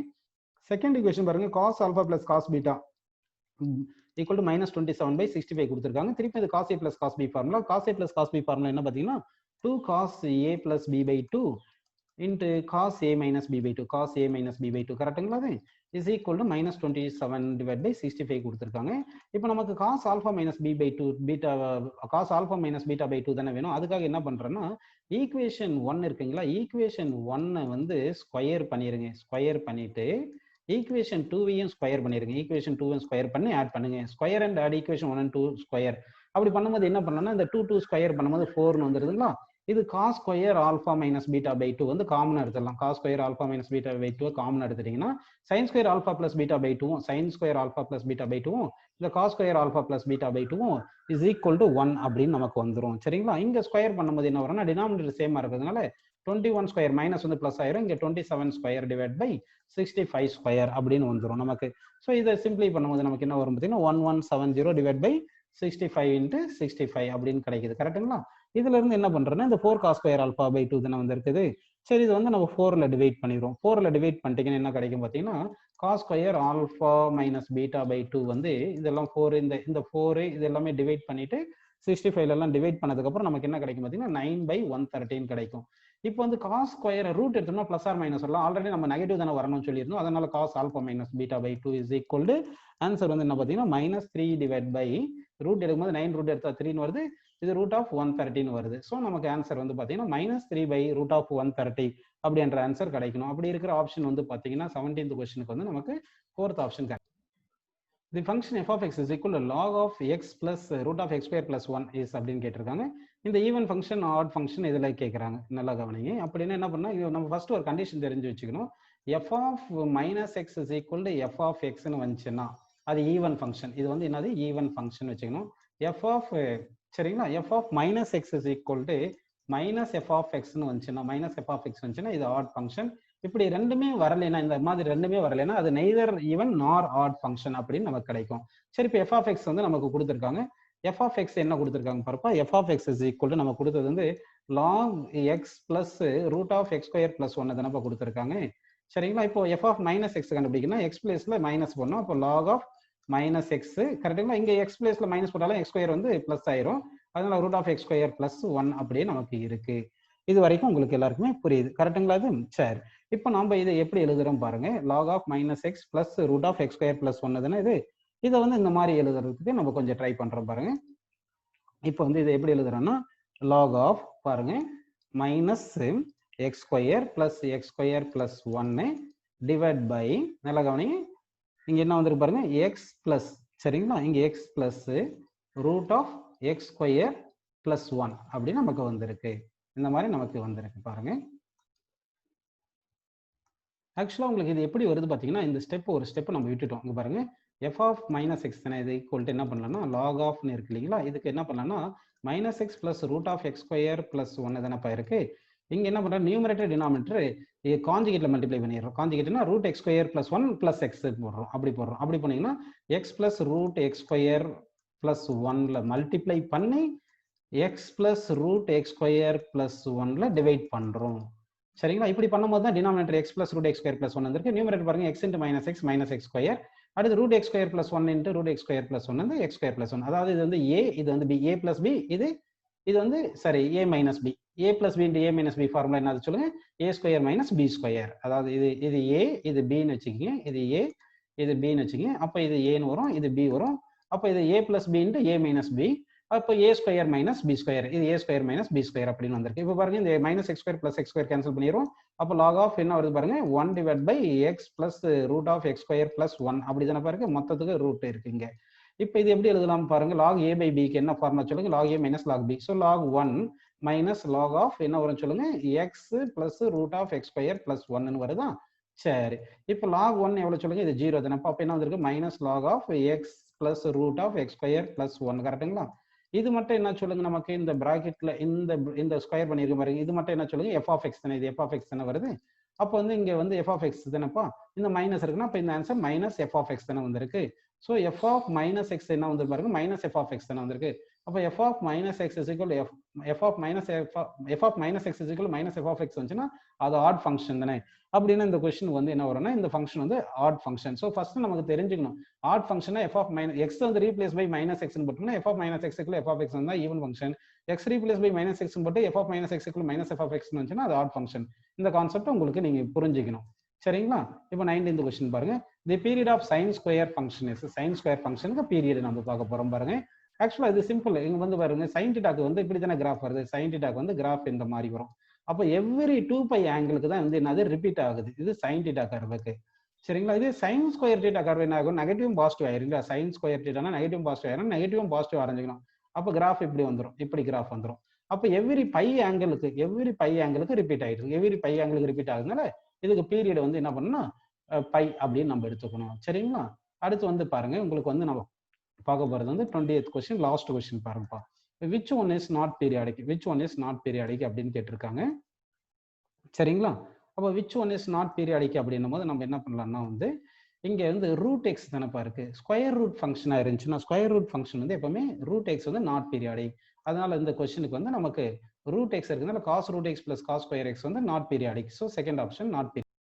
செகண்ட் ஈக்குவேஷன் பாருங்க, cos alpha plus cos beta equal to minus 27/65 கொடுத்துருக்காங்க. திருப்பி இது cos a plus cos b formula. cos a plus cos b formula என்ன பார்த்தீங்கன்னா 2 cos a plus b by 2 into cos a minus b by 2 கரெக்டுங்களா? அது is equal to minus 27/65 கொடுத்துருக்காங்க. இப்போ நமக்கு cos alpha minus b by 2 beta cos alpha minus beta by 2 தானே வேணும். அதுக்காக என்ன பண்றேன்னா ஈக்குவேஷன் 1 இருக்குங்களா, ஈக்குவேஷன் 1 வந்து ஸ்கொயர் பண்ணிருங்க. ஸ்கொயர் பண்ணிட்டு ஈக்குவேஷன் 2வையும் ஸ்கொயர் பண்ணிருங்க. ஈக்குவேஷன் 2 ஸ்கொயர் பண்ணி ஆட் பண்ணுங்க. Square and add equation 1 and 2 square. அப்படி பண்ணும்போது என்ன பண்ணணும்னா இந்த 2 ஸ்கொயர் பண்ணும்போது 4ன்னு வந்துருதுங்களா. இது cos square alpha minus beta by 2 வந்து காமன் எடுத்துடலாம். Cos square alpha minus beta by 2 common எடுத்துட்டீங்கன்னா sine square alpha plus beta by 2 sine square alpha plus beta by 2 இந்த cos square alpha plus beta by 2 is equal to 1 அப்படின்னு நமக்கு வந்துடும். சரிங்களா? இங்க square பண்ணும்போது என்ன வரும்னா டினாமினேட்டர் சேமா இருக்கிறதுனால 21 ஸ்கொயர் மைனஸ் வந்து பிளஸ் ஆயிரும். இங்க 27 ஸ்கொயர் டிவைட் பை 65 ஸ்கொயர் அப்படின்னு வந்துடும் நமக்கு. ஸோ இதை சிம்பிளை பண்ணும்போது நமக்கு என்ன வரும் பார்த்தீங்கன்னா 1170 டிவைட் பை 65 இன்ட்டு 65 அப்படின்னு கிடைக்குது. கரெக்டுங்களா? இதுல இருந்து என்ன பண்றோம்னா இந்த 4 cos ஸ்கொயர் ஆல்பா பை 2 தானே வந்து இருக்குது. சரி, இது வந்து நம்ம 4ல டிவைட் பண்ணிடுவோம். 4ல டிவைட் பண்ணிட்டீங்கன்னா என்ன கிடைக்கும் பார்த்தீங்கன்னா cos square alpha minus beta by 2 வந்து இதெல்லாம் 4 இந்த 4 இது எல்லாமே டிவைட் பண்ணிட்டு 65 எல்லாம் டிவைட் பண்ணதுக்கு அப்புறம் நமக்கு என்ன கிடைக்கும் பார்த்தீங்கன்னா 9/113 கிடைக்கும். இப்போ வந்து cos ஸ்கொயர் ரூட் எடுத்தோம்னா பிளஸ் ஆர் மைனஸ் வரலாம். ஆல்ரெடி நம்ம நெகட்டிவ் தானே வரணும்னு சொல்லியிருந்தோம். அதனால cos alpha minus beta by 2 is equal to answer வந்து என்ன பார்த்தீங்கன்னா -3 டிவைட் பை ரூட் எடுக்கும்போது 9 ரூட் எடுத்தா 3 வருது. இது ரூட் ஆஃப் 113 வருது. ஸோ நமக்கு ஆன்சர் வந்து பார்த்தீங்கன்னா -3 பை ரூட் ஆஃப் 130 அப்படின்ற ஆன்சர் கிடைக்கணும். அப்படி இருக்கிற ஆப்ஷன் வந்து பார்த்தீங்கன்னா 17th கொஸ்டினுக்கு வந்து நமக்கு 4th ஆப்ஷன் கிடைக்கும். தி function f of x is equal to log of x plus root of x square plus 1 is அப்படின்னு கேட்டிருக்காங்க. இந்த ஈவன் ஃபங்க்ஷன் ஆட் ஃபங்க்ஷன் இதில் கேட்குறாங்க. நல்லா கவனிங்க. அப்படின்னா என்ன பண்ணா இது நம்ம ஃபர்ஸ்ட் ஒரு கண்டிஷன் தெரிஞ்சு வச்சுக்கணும். f of minus x is equal to f of x ன்னு வந்துச்சுன்னா அது ஈவன் ஃபங்க்ஷன். இது வந்து என்னது ஈவன் ஃபங்க்ஷன் வச்சுக்கணும். f of சரிங்களா f of minus x is equal to minus f of x ன்னு வந்துச்சுன்னா minus f of x வந்துச்சுன்னா இது ஆட் ஃபங்க்ஷன். இப்படி ரெண்டுமே வரலைன்னா இந்த மாதிரி ரெண்டுமே வரலைன்னா அது நெய்தர் ஈவன் நார் ஆட் ஃபங்க்ஷன் அப்படின்னு நமக்கு கிடைக்கும். சரி, இப்போ f of x வந்து நமக்கு கொடுத்துருக்காங்க. f of x என்ன கொடுத்துருக்காங்க பாருப்பா. f of x is equal to நம்ம கொடுத்தது வந்து log x plus root of x square plus 1 தானப்பா கொடுத்துருக்காங்க. சரிங்களா, இப்போ f of minus x கண்டுபிடிக்கணும். x பிளேஸ்ல மைனஸ் பண்ணோம். அப்போ log of minus x கரெக்டுங்களா. இங்க x பிளேஸ்ல மைனஸ் போட்டாலும் x ஸ்கொயர் வந்து பிளஸ் ஆயிரும். அதனால root of x square plus 1 அப்படியே நமக்கு இருக்கு. இது வரைக்கும் உங்களுக்கு எல்லாருக்குமே புரியுது கரெக்டுங்களா? இது சரி. இப்போ நம்ம இதை எப்படி எழுதுறோம் பாருங்க. log of minus x plus root of x square plus 1 தானே இது. இதை வந்து இந்த மாதிரி எழுதுறதுக்கு நம்ம கொஞ்சம் ட்ரை பண்றோம் பாருங்க. இப்போ வந்து இதை எப்படி எழுதுறோம்னா log of பாருங்க minus x square plus x square plus 1 divide by நல்லா கவனிங்க. இங்க என்ன வந்திருக்கு பாருங்க எக்ஸ் பிளஸ் சரிங்களா. இங்க x plus root of x square plus 1 அப்படின்னு நமக்கு வந்திருக்கு. இந்த மாதிரி நமக்கு வந்திருக்கு பாருங்க. ஆக்சுவலா உங்களுக்கு இது எப்படி வருது பாத்தீங்கன்னா இந்த ஸ்டெப் ஒரு ஸ்டெப் நம்ம விட்டுட்டோம். இங்க பாருங்க f of minus x தானே இது ஈக்குவல் டு என்ன பண்ணலாம்னா log of னு இருக்கு இல்லைங்களா. இதுக்கு என்ன பண்ணலாம்னா minus x plus root of x square plus 1 தானப்பா இருக்கு. இங்க என்ன பண்றோம் நியூமரேட்டர் டினாமினேட்டர் கான்ஜுகேட்ல மல்டிப்ளை பண்ணிடுறோம். கான்ஜுகேட்னா root x square plus 1 plus x போடுறோம். அப்படி பண்ணீங்கன்னா x plus root x square plus 1ல மல்டிப்ளை பண்ணி x plus root x square plus 1ல டிவைட் பண்றோம். சரிங்களா, இப்படி பண்ணும்போது தான் denominator x plus root x square plus 1 இருக்கு. நியூமரேட்டர் பாருங்க x into minus x square. அடுத்து root x square plus 1 into root x square plus 1 வந்து எக்ஸ் ஸ்கொயர் பிளஸ் 1. அதாவது இது வந்து ஏ, இது வந்து பி. ஏ பிளஸ் பி, இது வந்து சரி ஏ minus B. A plus b into a minus B formula என்ன சொல்லுங்க a square minus b square. அதாவது இது ஏ இது பின்னு வச்சுக்கோங்க. இது ஏ இது பின்னு வச்சுக்கோங்க. அப்போ இது ஏன்னு வரும், இது பி வரும். அப்போ இது a plus b into a minus b. அப்போ a square minus b square. இது a square minus b square அப்படின்னு வந்திருக்கு. இப்போ பாருங்க இந்த minus x square plus x square cancel பண்ணிடுவோம். அப்போ லாக் ஆஃப் என்ன வருது பாருங்க 1 divide by x plus root of x square plus 1 அப்படி தானே பாருங்க. மொத்தத்துக்கு ரூட் இருக்குங்க. இப்போ இது எப்படி எழுதலாம் பாருங்க. லாக் ஏ பை பிக்கு என்ன ஃபார்முலா சொல்லுங்க. Log a minus log b. So log 1 minus log of என்ன வரும் சொல்லுங்க x plus root of x square plus 1 வருதா. சரி, இப்போ லாக் 1 எவ்வளவு சொல்லுங்க இது 0 தானே. அப்போ என்ன வந்திருக்கு minus log of x plus root of x square plus 1 கரெக்டுங்களா. இது மட்டும் என்ன சொல்லுங்க நமக்கு இந்த பிராக்கெட்ல இந்த ஸ்கொயர் பண்ணிருக்க பாருங்க. இது மட்டும் என்ன சொல்லுங்க எஃப் ஆஃப் எக்ஸ் தானே. இது எஃப் ஆஃப் எக்ஸ் தானே வருது. அப்போ வந்து இங்க வந்து எஃப் ஆஃப் எக்ஸ் தானேப்பா. இந்த மைனஸ் இருக்குன்னா அப்போ இந்த answer minus f of x தானே வந்திருக்கு. So f of minus x என்ன வந்து பாருங்க மைனஸ் எஃப் ஆஃப் எக்ஸ் தானே வந்திருக்கு. அப்போ f of minus x is equal f of minus x is equal minus f of x வந்துச்சுன்னா அது ஆட் ஃபங்க்ஷன் தானே. அப்படின்னு இந்த கொஸ்டின் வந்து என்ன வரும்னா இந்த ஃபங்க்ஷன் வந்து ஆட் ஃபங்க்ஷன். ஸோ ஃபர்ஸ்ட் நமக்கு தெரிஞ்சுக்கணும் ஆட் ஃபங்க்ஷனா எஃப் ஆஃப் மைனஸ் எக்ஸ் வந்து ரீப்ளேஸ் பை மைனஸ் எக்ஸ் போட்டோம்னா f of minus x f of x வந்து even function. X replace by minus x போட்டு f of minus x minus f of x வந்துச்சுன்னா அது add function. இந்த concept உங்களுக்கு நீங்க புரிஞ்சுக்கணும். சரிங்களா, இப்போ 19th கொஸ்டின் பாருங்க. The period of sine square function is sine square ஃபங்க்ஷனுக்கு பீரியட் நம்ம பார்க்க போறோம் பாருங்க. ஆக்சுவலா இது சிம்பிள். இங்க வந்து பாருங்க சைன் தீட்டாக்கு வந்து இப்படி தானே கிராஃப் வருது. சைன் தீட்டாக்கு வந்து கிராஃப் இந்த மாதிரி வரும். அப்போ எவ்ரி 2π ஆங்கிளுக்கு தான் வந்து என்னது ரிப்பீட் ஆகுது. இது சைன் தீட்டா கர்வுக்கு. சரிங்களா, இது சைன் ஸ்கொயர் தீட்டா கர்வ் என்ன ஆகும் நெகட்டிவ் பாசிட்டிவ் ஆயிருங்களா. சைன் ஸ்கொயர் தீட்டானா நெகட்டிவ் பாசிட்டிவ் ஆயிரும். நெகட்டிவ் பாசிட்டிவ் வரைஞ்சிக்கணும். அப்போ கிராஃப் இப்படி வந்துடும். இப்படி கிராஃப் வந்துடும். அப்போ எவ்ரி π ஆங்கிளுக்கு ரிப்பீட் ஆயிடுது. எவ்ரி π ஆங்கிளுக்கு ரிப்பீட் ஆகுதுனால இதுக்கு பீரியட் வந்து என்ன பண்ணணும்னா π அப்படின்னு நம்ம எடுத்துக்கணும். சரிங்களா, அடுத்து வந்து பாருங்க உங்களுக்கு வந்து நம்ம பார்க்க போறது வந்து 20th கொஸ்டின் லாஸ்ட் கொஸ்டின் பாருங்கப்பா. which one is not periodic அப்படின்னு கேட்டிருக்காங்க. சரிங்களா, அப்போ which one is not periodic அப்படின்னும் போது நம்ம என்ன பண்ணலாம்னா வந்து இங்க வந்து ரூட் எக்ஸ் தானப்பா இருக்கு. ஸ்கொயர் ரூட் ஃபங்க்ஷனா இருந்துச்சுன்னா ஸ்கொயர் ரூட் ஃபங்க்ஷன் வந்து எப்பவுமே ரூட் எக்ஸ் வந்து நாட் பீரியாடிக். அதனால இந்த கொஸ்டினுக்கு வந்து நமக்கு ரூட் எக்ஸ் இருக்குதுனால cos root x plus cos square x வந்து not periodic. So second option not periodic.